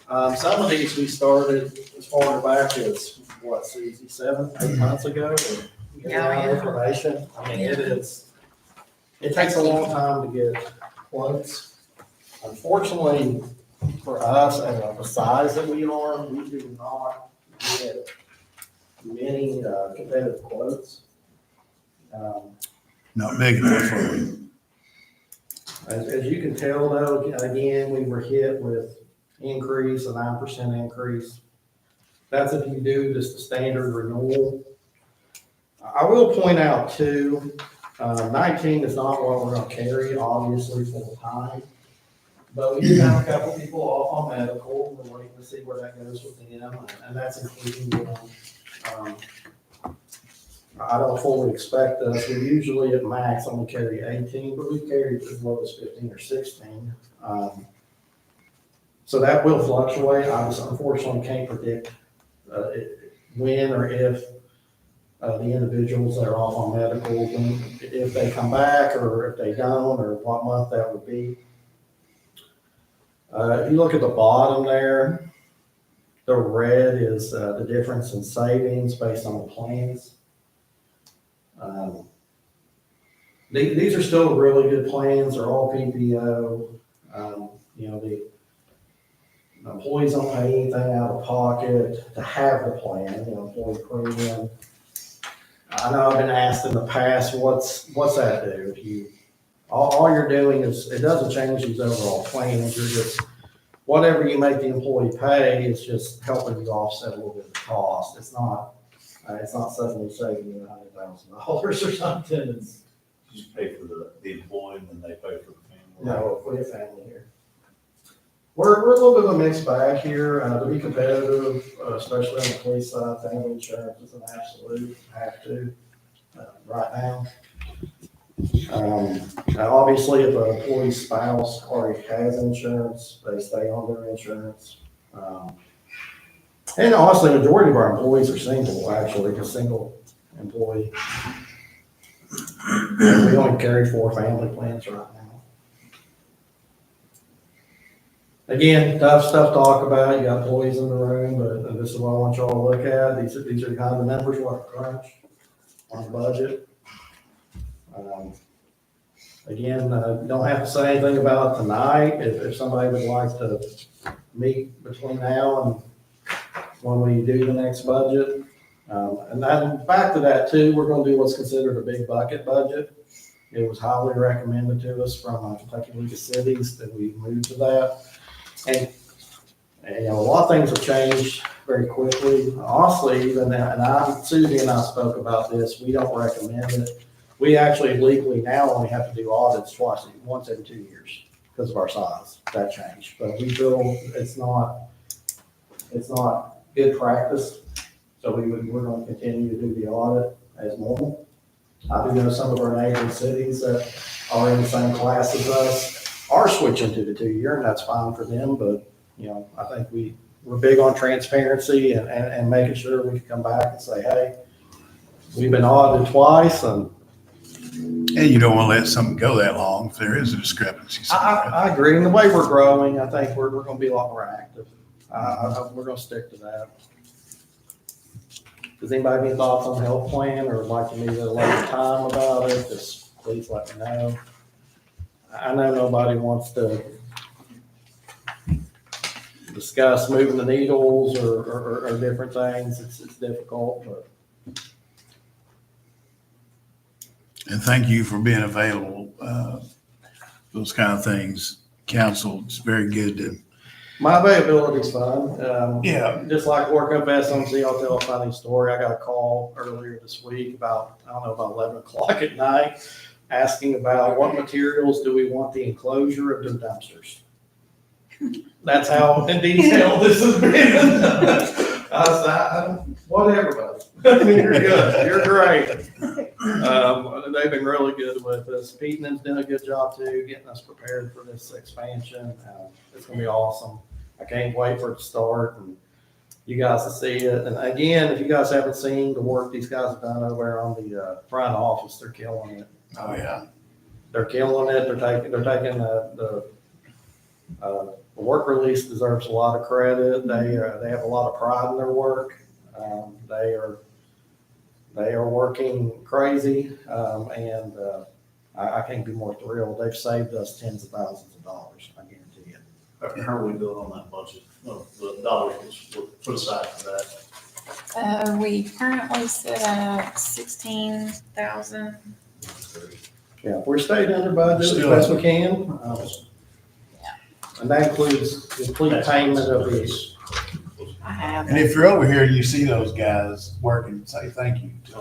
some of these we started as far back as, what, Susie, 7-8 months ago? Getting out information. I mean, it takes a long time to get quotes. Unfortunately, for us and the size that we are, we do not get many competitive quotes. Not big enough for me. As you can tell though, again, we were hit with increase, a 9% increase. That's if you do just the standard renewal. I will point out too, 19 is not what we're gonna carry, obviously, for the time. But we do have a couple people off on medical. We're waiting to see where that goes with them, and that's including them. I don't fully expect us. We usually at max only carry 18, but we've carried as low as 15 or 16. So that will fluctuate. I just unfortunately can't predict when or if the individuals that are off on medical, if they come back or if they don't, or what month that would be. If you look at the bottom there, the red is the difference in savings based on the plans. These are still really good plans. They're all PPO. The employees don't pay anything out of pocket to have the plan, employee premium. I know I've been asked in the past, what's that do? All you're doing is, it doesn't change these overall plans. You're just, whatever you make the employee pay, it's just helping you offset a little bit of the cost. It's not suddenly saving you $100,000 or something. It's, You just pay for the employee and then they pay for the family. no, for your family here. We're a little bit of a mixed bag here. To be competitive, especially on the police side, family insurance is an absolute have to right now. Obviously, if an employee's spouse already has insurance, they stay on their insurance. And honestly, the majority of our employees are single, actually, a single employee. We only carry 4 family plans right now. Again, tough stuff to talk about. You got employees in the room, but this is what I want y'all to look at. These are the kind of numbers we'll have to crunch on the budget. Again, don't have to say anything about it tonight. If somebody would like to meet between now and when we do the next budget. And then back to that too, we're going to do what's considered a big bucket budget. It was highly recommended to us from Kentucky League of Cities that we move to that. And a lot of things have changed very quickly. Honestly, even Susie and I spoke about this. We don't recommend it. We actually legally now only have to do audits once every 2 years because of our size. That changed, but we feel it's not good practice. So we're going to continue to do the audit as normal. I do know some of our neighboring cities that are in the same class as us are switching to the 2-year, and that's fine for them. But I think we're big on transparency and making sure we can come back and say, hey, we've been audited twice, and you don't want to let something go that long if there is a discrepancy. I agree. And the way we're growing, I think we're going to be a lot more active. We're going to stick to that. Does anybody have any thoughts on the health plan or would like to meet at a later time about it? Just please let me know. I know nobody wants to discuss moving the needles or different things. It's difficult, but. And thank you for being available. Those kind of things, council, it's very good to My availability's fine. Yeah. Just like work up at SMC, I'll tell a funny story. I got a call earlier this week about, I don't know, about 11 o'clock at night, asking about what materials do we want the enclosure of the dumpsters. That's how in detail this has been. I said, whatever, bud. You're good. You're great. They've been really good with us. Pete and them's done a good job too, getting us prepared for this expansion. It's gonna be awesome. I can't wait for it to start and you guys to see it. And again, if you guys haven't seen the work these guys have done over there on the front office, they're killing it. Oh, yeah. They're killing it. They're taking the work release deserves a lot of credit. They have a lot of pride in their work. They are working crazy, and I can't be more thrilled. They've saved us tens of thousands of dollars. I guarantee you. How are we doing on that budget? No, the dollars that's put aside for that. We currently sit at 16,000. Yeah, we're staying under budget as best we can. And that includes complete payment of these. I have. And if you're over here and you see those guys working, say thank you to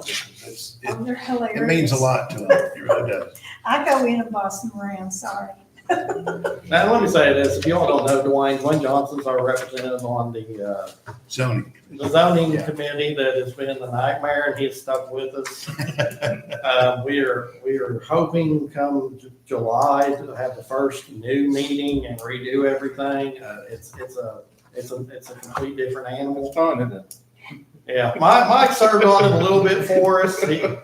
them. They're hilarious. It means a lot to them. It really does. I go in and boss them around, sorry. Now, let me say this, if y'all don't know Dwayne Johnson's our representative on the Zoning. zoning committee that has been a nightmare, and he's stuck with us. We are hoping come July to have the first new meeting and redo everything. It's a complete different animal. Fun, isn't it? Yeah, Mike served on it a little bit for us.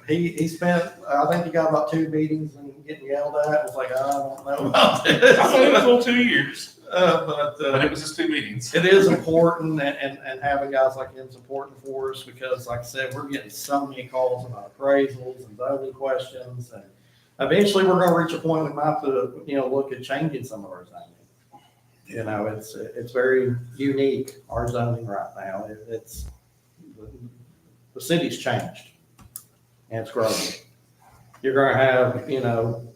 He spent, I think he got about 2 meetings and getting yelled at. I was like, I don't know about this. I thought it was all 2 years, But but it was just 2 meetings. it is important, and having guys like him is important for us because, like I said, we're getting so many calls about appraisals and zoning questions, and eventually we're going to reach a point we might have to, look at changing some of our zoning. It's very unique, our zoning right now. The city's changed and it's growing. You're going to have,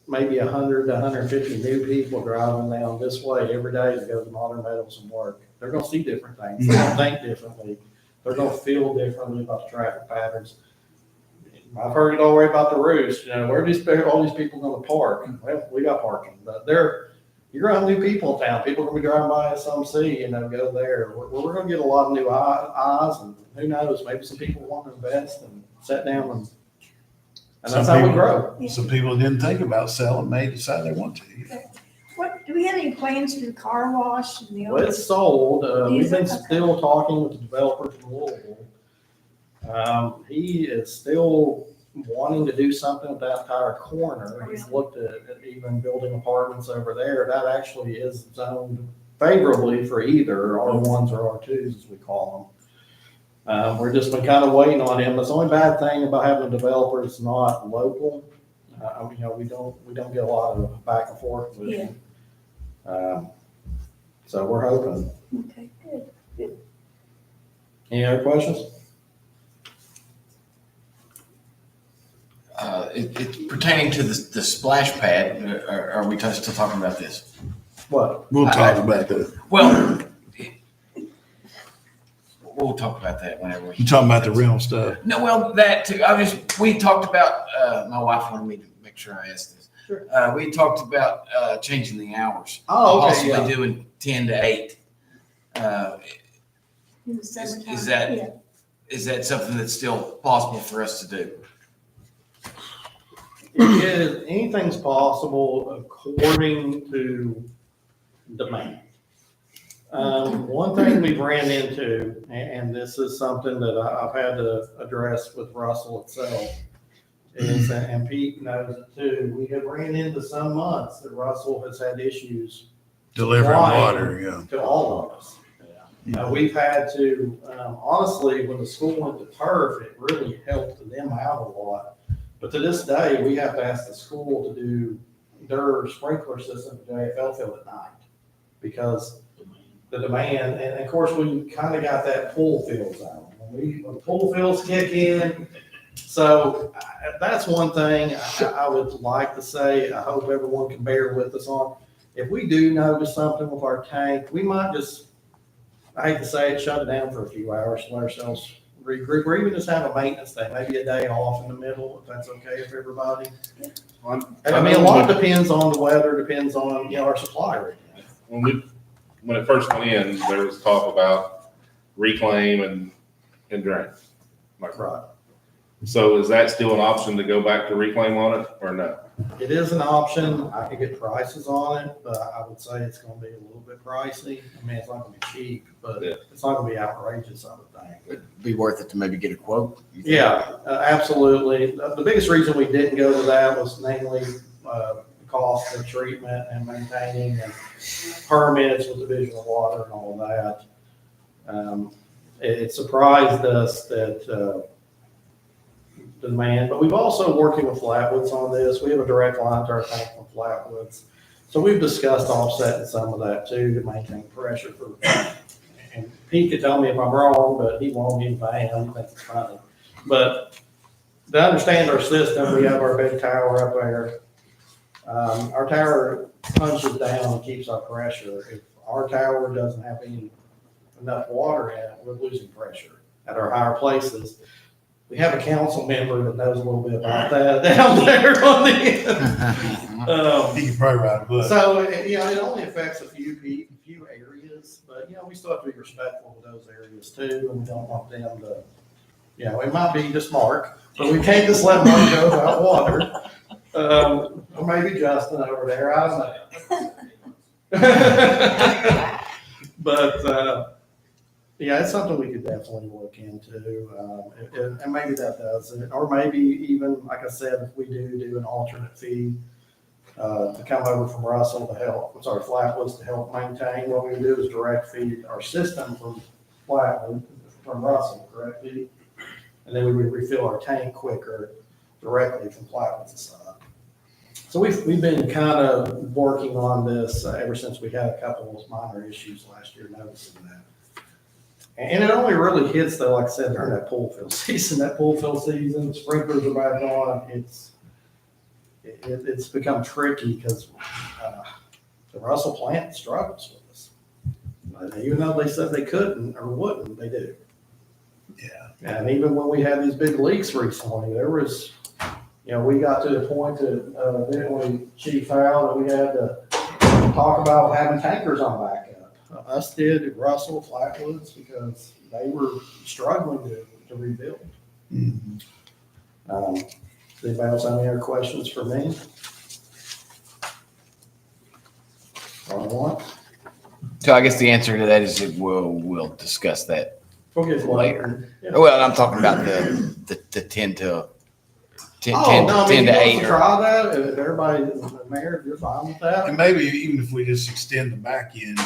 maybe 100 to 150 new people driving down this way every day to go to Modern Meadows and work. They're going to see different things. They're going to think differently. They're going to feel differently about the traffic patterns. I've heard it already about the roost. Where are all these people going to park? Well, we got parking, but you're going to have new people in town. People are going to be driving by SMC, go there. We're going to get a lot of new eyes, and who knows, maybe some people want to invest and sit down and that's how we grow. Some people didn't think about selling, may decide they want to. Do we have any plans for the car wash and the Well, other? it's sold. We've been Okay. still talking with the developer from Louisville. He is still wanting to do something with that entire corner. He's looked at even building apartments over there. That actually is zoned favorably for either R1s or R2s, as we call them. We're just been kind of waiting on him. That's the only bad thing about having a developer that's not local. We don't get a lot of back and forth with him. So we're hoping. Okay, good. Any other questions? It's pertaining to the splash pad. Are we still talking about this? What? We'll talk about that. Well, we'll talk about that whenever we. You talking about the real stuff? No, well, that too. We talked about, my wife wanted me to make sure I asked this. Sure. We talked about, changing the hours. Oh, okay, Possibly yeah. doing 10 to 8. In the summertime. Is that- Yeah. Is that something that's still possible for us to do? Anything's possible according to demand. One thing we've ran into, and this is something that I've had to address with Russell itself, is, and Pete knows it too, we have ran into some months that Russell has had issues Delivering Why? water, yeah. to all of us. We've had to, honestly, when the school went to turf, it really helped them out a lot. But to this day, we have to ask the school to do their sprinkler system at JFL field at night because the demand, and of course, we kind of got that pool field zone. When the pool fields kick in, so that's one thing I would like to say, I hope everyone can bear with us on. if we do notice something with our tank, we might just, I hate to say it, shut it down for a few hours, let ourselves regroup, or even just have a maintenance day, maybe a day off in the middle, if that's okay with everybody. And I mean, a lot depends on the weather, depends on, you know, our supply right now. When it first went in, there was talk about reclaim and drain. Like, Right. so is that still an option to go back to reclaim on it or no? It is an option. I could get prices on it, but I would say it's gonna be a little bit pricey. I mean, it's not gonna be cheap, but Yeah. it's not gonna be outrageous, I would think. It'd be worth it to maybe get a quote. you think? Yeah, absolutely. The biggest reason we didn't go to that was mainly, the cost of treatment and maintaining and permits with Division of Water and all that. It surprised us that, demand, but we've also working with Flatwoods on this. We have a direct line to our tank from Flatwoods. So we've discussed offsetting some of that too, to maintain pressure for, and Pete could tell me if I'm wrong, but he won't give a damn, he thinks it's funny. But to understand our system, we have our big tower up there. Our tower punches down and keeps our pressure. If our tower doesn't have enough water in it, we're losing pressure at our higher places. We have a council member that knows a little bit about that down there on the end. You can probably write a book. So, you know, it only affects a few areas, but, you know, we still have to be respectful of those areas too, and we don't want them to, you know, it might be just Mark, but we can't just let Mark go without water. Or maybe Justin over there, I don't know. But, yeah, it's something we could definitely look into, and maybe that does it, or maybe even, like I said, if we do an alternate feed, to come over from Russell to help, Flatwoods to help maintain, what we do is direct feed our system from Flatwood, from Russell, correct, Pete? And then we would refill our tank quicker directly from Flatwoods' side. So we've been kind of working on this ever since we had a couple of those minor issues last year, noticing that. And it only really hits though, like I said, during that pool fill season. That pool fill season, sprinklers are back on. It's become tricky because the Russell plant struggles with us. Even though they said they couldn't or wouldn't, they do. Yeah. And even when we had these big leaks recently, there was, you know, we got to the point that then we Chief Al that we had to talk about having tankers on backup. Us did at Russell, Flatwoods, because they were struggling to rebuild. Mhm. Does anybody else have any other questions for me? All right. So I guess the answer to that is that we'll discuss that We'll get later. Yeah. Well, I'm talking about the 10 to 10, Oh, 10, no, I 10 mean, to you 8. want to Or, try that? If everybody, the mayor, if you're fine with that? And maybe even if we just extend the back end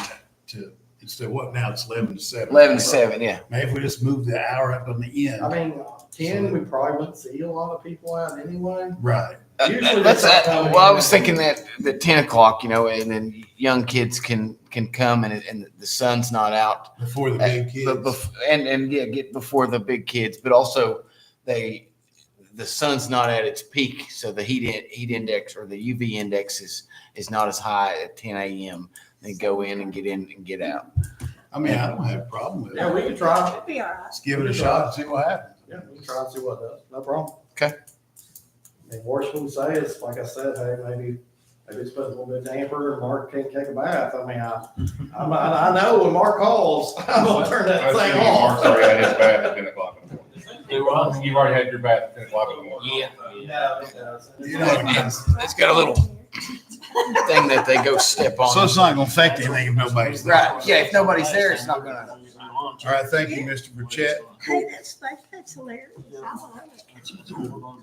to, instead of what now it's 11 to 7. 11 to 7, yeah. Maybe if we just move the hour up on the end. I mean, 10, we probably wouldn't see a lot of people out anyway. Right. Usually That's that's how well, I was thinking that the 10 o'clock, you know, and then young kids can come and the sun's not out. Before the big kids. And yeah, get before the big kids, but also the sun's not at its peak, so the heat index or the UV index is not as high at 10 a.m. They go in and get out. I mean, I don't have a problem with it. Yeah, we can try. It'd be all right. Let's give it a shot and see what happens. Yeah, we can try and see what does. No problem. Okay. I mean, worst we say is, like I said, hey, maybe it's put a little bit damper and Mark can't take a bath. I mean, I know when Mark calls, I'm gonna turn that thing Mark's off. already had his bath at 10 o'clock in the morning. You've already had your bath at 10 o'clock in the morning. Yeah. Yeah, it does. You know, It's got a little thing that they go step on. so it's not gonna affect anything if nobody's there. Right. Yeah. If nobody's there, it's not gonna. All right, thank you, Mr. Burchett. Hey, that's hilarious. I love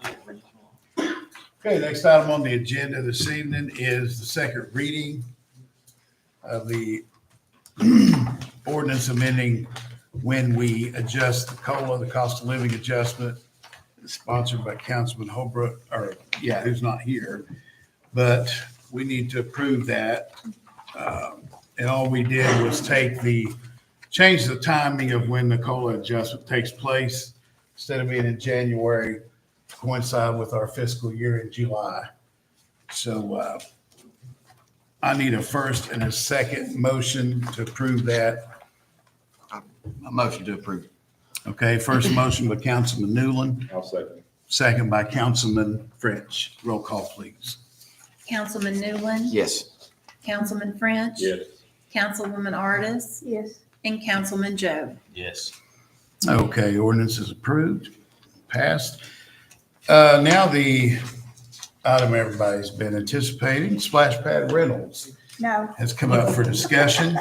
it. Okay, next item on the agenda this evening is the second reading of the ordinance amending when we adjust the COLA, the cost of living adjustment, sponsored by Councilman Holbrook, who's not here. But we need to approve that. And all we did was change the timing of when the COLA adjustment takes place. Instead of being in January, coincide with our fiscal year in July. So I need a first and a second motion to approve that. A motion to approve. Okay, first motion by Councilman Newland, I'll second. second by Councilman French. Roll call, please. Councilman Newland. Yes. Councilman French. Yes. Councilwoman Artis. Yes. And Councilman Joe. Yes. Okay, ordinance is approved, passed. Now the item everybody's been anticipating, splash pad rentals, No. has come up for discussion.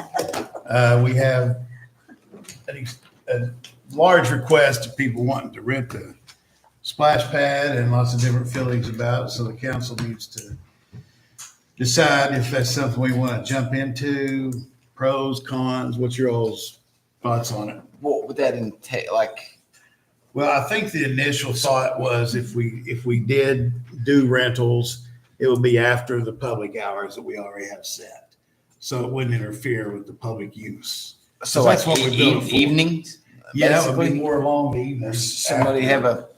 We have a large request of people wanting to rent the splash pad and lots of different feelings about it. So the council needs to decide if that's something we want to jump into, pros, cons. What's your all's thoughts on it? What would that entail? Like, Well, I think the initial thought was if we did do rentals, it would be after the public hours that we already have set. So it wouldn't interfere with the public use. so That's like what we're doing for. evenings? Yeah, it would be basically? more along the Or evening. somebody have a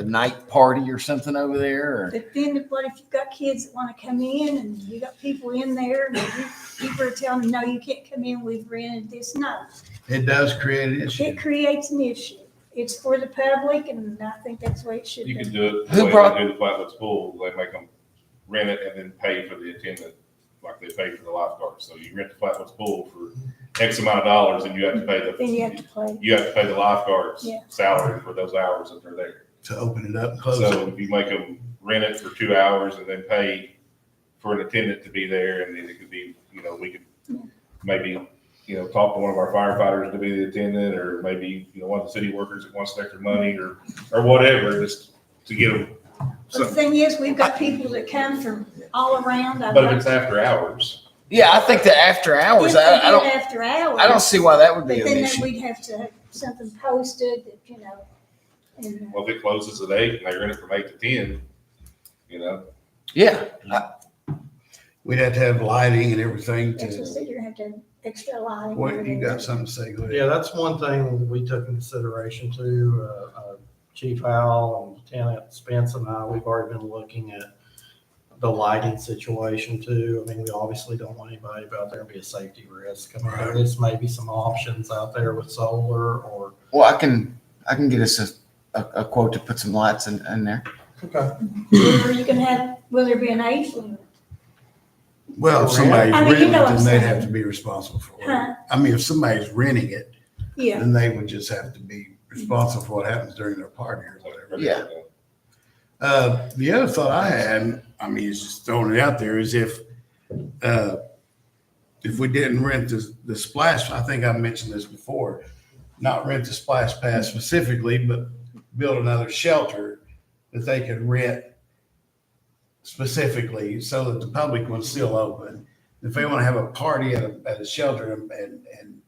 night party or something over there? Or? But then what if you've got kids that want to come in and you got people in there and people are telling them, no, you can't come in, we've rented this. No, It does create an issue. it creates an issue. It's for the public and I think that's the way it should You can be. do it Who the way brought- they do the Flatwoods Pool. They make them rent it and then pay for the attendant, like they pay for the lifeguard. So you rent the Flatwoods Pool for X amount of dollars and you have to pay Then you have to play. the lifeguard's Yeah. salary for those hours that they're there. To open it up and close So it. if you make them rent it for 2 hours and then pay for an attendant to be there, and then it could be, we could maybe, talk to one of our firefighters to be the attendant, or maybe, one of the city workers that wants extra money or whatever, just to get them. But the thing is, we've got people that come from all around. I've But if got- it's after hours, Yeah, I think that after hours, If they I did don't, after hours. I don't see why that would But be an then issue. we'd have to have something posted that, and, well, if it closes at 8 and they rent it from 8 to 10, Yeah, We'd have to have lighting and everything that's what I to, said, you're gonna have to have extra lighting. what, you got something to say? Go ahead. Yeah, that's one thing we took into consideration too. Chief Howell and Lieutenant Spence and I, we've already been looking at the lighting situation too. I mean, we obviously don't want anybody out there and be a safety risk. I mean, there is maybe some options out there with solar or. well, I can get us a quote to put some lights in there. Okay. Or you can have, will there be an age limit? Well, if somebody's I mean, you renting know it, what I'm then they'd saying. have to be responsible for Huh? it. I mean, if somebody's renting it, Yeah, then they would just have to be responsible for what happens during their party or whatever. Yeah. The other thought I had, I mean, it's just throwing it out there, is if we didn't rent the splash, I think I mentioned this before, not rent the splash pad specifically, but build another shelter that they could rent specifically so that the public was still open. If they want to have a party at a shelter and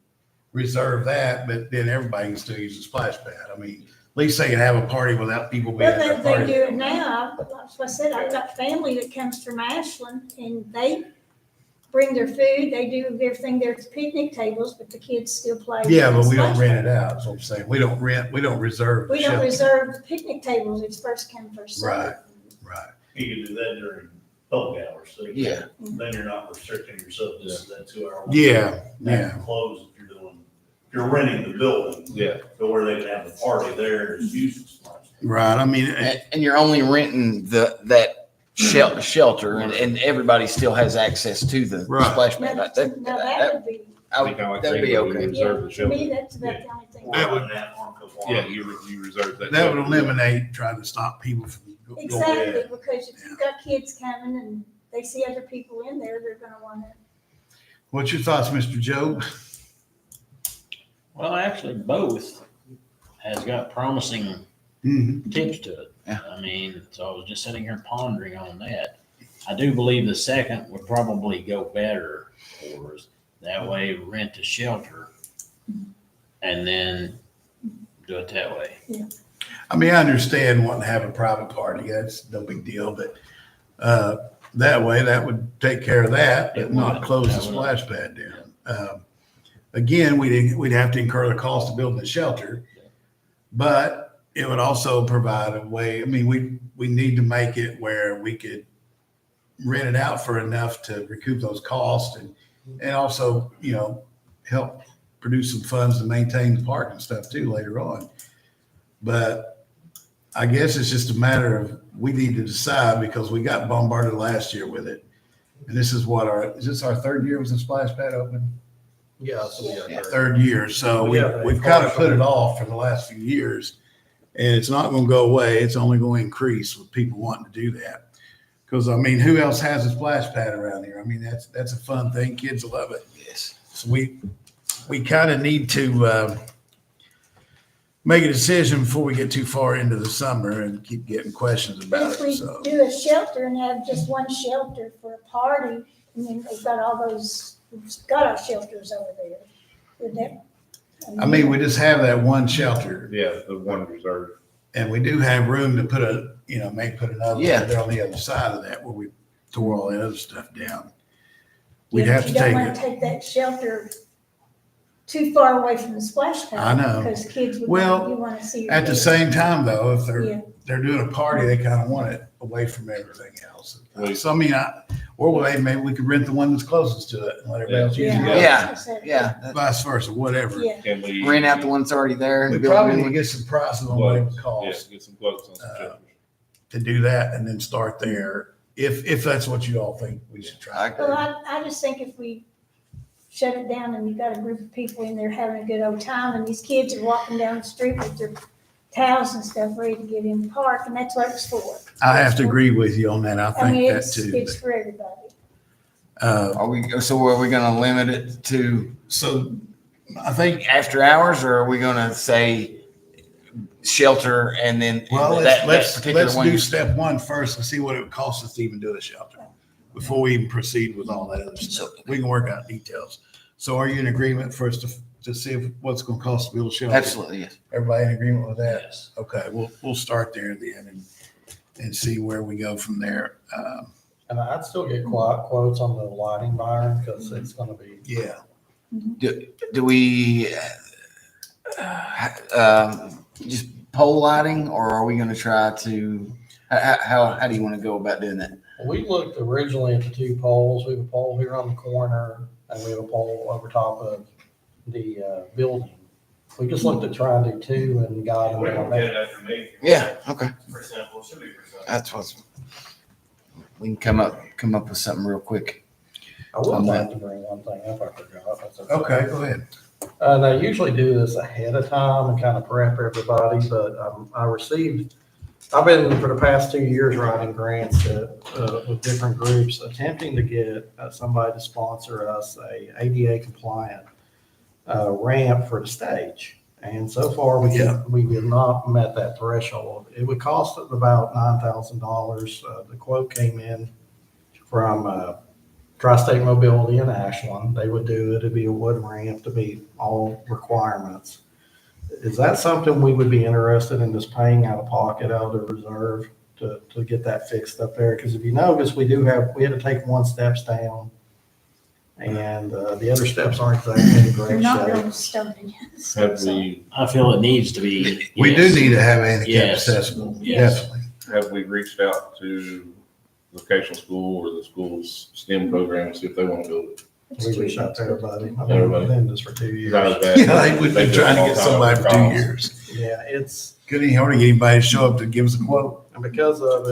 reserve that, but then everybody can still use the splash pad. I mean, at least they can have a party without people being well, at they the party. do it now. Like I said, I've got family that comes from Ashland and they bring their food, they do everything, there's picnic tables, but the kids still play. Yeah, but we don't splash rent pad. it out, that's what I'm saying. We don't reserve the We don't shelter. reserve the picnic tables, it's first come, first served. Right. Right. You can do that during public hours, so Yeah. then you're not restricting yourself to that 2 hour. Yeah, yeah. Close if you're renting the building. Yeah. To where they can have a party there and just use the splash. Right, I mean, And you're only renting that shelter, and everybody still has access to the Right. splash Now, pad. now that would be, That'd be okay. Reserve the yeah, to me, shelter. that's about the only thing. That would- Yeah, you reserve that. that would shelter. eliminate trying to stop people from going. Exactly, because if you've got kids coming and they see other people in there, they're gonna wanna. What's your thoughts, Mr. Job? Well, actually, both has got promising Mhm. tips to it. Yeah. I mean, so I was just sitting here pondering on that. I do believe the second would probably go better for us. That way, rent a shelter and then do it that way. I mean, I understand wanting to have a private party, that's no big deal, but that way, that would take care of that, but It not would. close the That would. splash pad down. Again, we'd have to incur the cost of building the shelter, but it would also provide a way, I mean, we need to make it where we could rent it out for enough to recoup those costs and also, help produce some funds to maintain the park and stuff too later on. But I guess it's just a matter of, we need to decide because we got bombarded last year with it. And this is is this our third year with the splash pad open? Yeah, so we got Third year. So Yeah, we've kind of put it off for the last few years. And it's not going to go away. It's only going to increase with people wanting to do that. Because, I mean, who else has a splash pad around here? I mean, that's a fun thing. Kids love it. Yes. So we kind of need to make a decision before we get too far into the summer and keep getting questions about If it. we So do a shelter and have just one shelter for a party, and then they've got all those, we've got our shelters over there. Would that? I mean, we just have that one shelter, Yeah, the one reserve. and we do have room to put maybe put another Yeah. one there on the other side of that where we tore all that other stuff down. We'd Yeah, have but to you don't take want it. to take that shelter too far away from the splash pad. I know. Because kids would, Well, you want to see. your At the kids. same time, though, if Yeah. they're doing a party, they kind of want it away from everything else. Right. So I mean, maybe we could rent the one that's closest to it and let everybody else use Yeah. it. Yeah. Yeah. that- Vice versa, whatever. Yeah. Can we? Rent out the one that's already there. We and build a probably new need to one. get some prices on what it would Yeah, cost get some quotes on some shelters. to do that and then start there. If that's what you all think we should try. Well, I just think if we shut it down and you've got a group of people in there having a good old time and these kids are walking down the street with their towels and stuff ready to get in the park, and that's what it's for. I have to agree with you on that. I I mean, think that it's too. for everybody. Are we going to limit it to So I think, after hours, or are we going to say shelter and then well, that let's particular one? do step one first and see what it would cost us to even do a shelter before we even proceed with all that other stuff. We can work out details. So are you in agreement for us to see what's going to cost to build a shelter? Absolutely, yes. Everybody in agreement with that? Yes. Okay, we'll start there then and see where we go from there. And I'd still get quotes on the lighting, Byron, because it's gonna be, Yeah. Do we just pole lighting, or are we going to try to? How do you want to go about doing that? we looked originally at the two poles. We have a pole here on the corner, and we have a pole over top of the building. We just looked at trying to do two and got them. We don't get it after me. Yeah. Okay. For example, should be for example. That's what we can come up with something real quick. I would like to bring one thing up I forgot. That's Okay, go ahead. And I usually do this ahead of time and kind of prep everybody, but I've been for the past 2 years writing grants with different groups, attempting to get somebody to sponsor us a ADA compliant ramp for the stage. And so far, we have not met that threshold. It would cost about $9,000. The quote came in from Tri-State Mobility in Ashland. They would do it. It'd be a wood ramp to meet all requirements. Is that something we would be interested in, just paying out of pocket, out of the reserve to get that fixed up there? Because if you notice, we had to take one steps down, and the other steps aren't exactly in They're great not shape. real stony. Have we, I feel it needs to be. We do yes. need to have handicap Yes. accessible, Yes. definitely. have we reached out to vocational school or the school's STEM program, see if they want to build it? We reached out to everybody. I've Everybody. been doing this for 2 years. Not as bad. Yeah, we've been They do trying to all get kinds of somebody for 2 calls. years. Yeah, it's, Couldn't even hardly get anybody to show up to give us a quote. and because of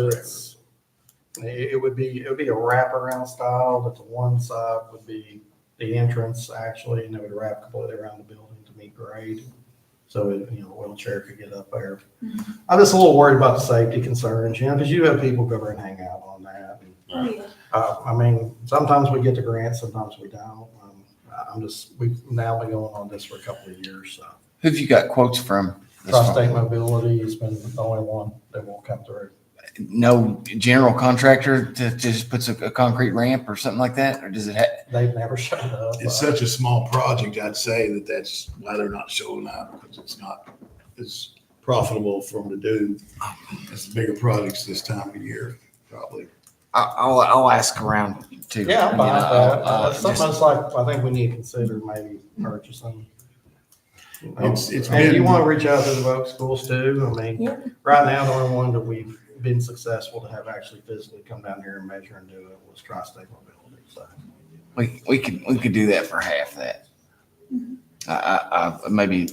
it would be a wraparound style, that the one side would be the entrance actually, and it would wrap completely around the building to meet grade. So, a wheelchair could get up there. I'm just a little worried about the safety concerns, because you have people go over and hang out on that. Oh, yeah. I mean, sometimes we get the grants, sometimes we don't. We've now been going on this for a couple of years, so. Who've you got quotes from? this Tri-State far? Mobility has been the only one that won't come through. No general contractor to just puts a concrete ramp or something like that, or does it? They've never showed up. It's such a small project, I'd say that's why they're not showing up, because it's not as profitable for them to do as bigger projects this time of year, probably. I'll ask around too. Yeah, I'm fine with that. That's Just- something that's like, I think we need to consider maybe purchasing. It's And you been- want to reach out to the Voc schools too? I mean, Yeah. right now, the only one that we've been successful to have actually physically come down here and measure and do it was Tri-State Mobility, so. We could do that for half that. I maybe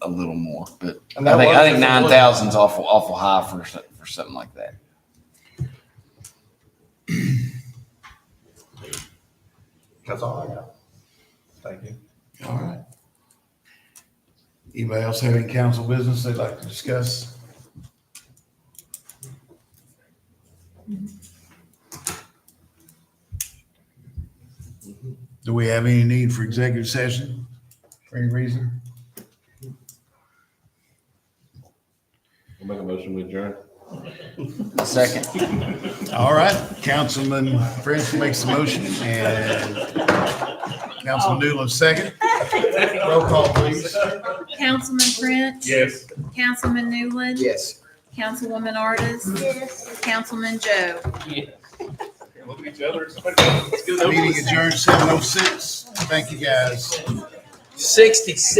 a little more, but And I that was think if it 9,000 is awful high for something like that. That's all I got. Thank you. All right. Anybody else have any council business they'd like to discuss? Do we have any need for executive session for any reason? I'll make a motion with adjourn. Second. All right, Councilman French makes the motion and Councilman Newland second. Roll call, please. Councilman French. Yes. Councilman Newland. Yes. Councilwoman Artis. Yes. Councilman Joe. Look at each other. Meeting adjourned 7:06. Thank you, guys. 66.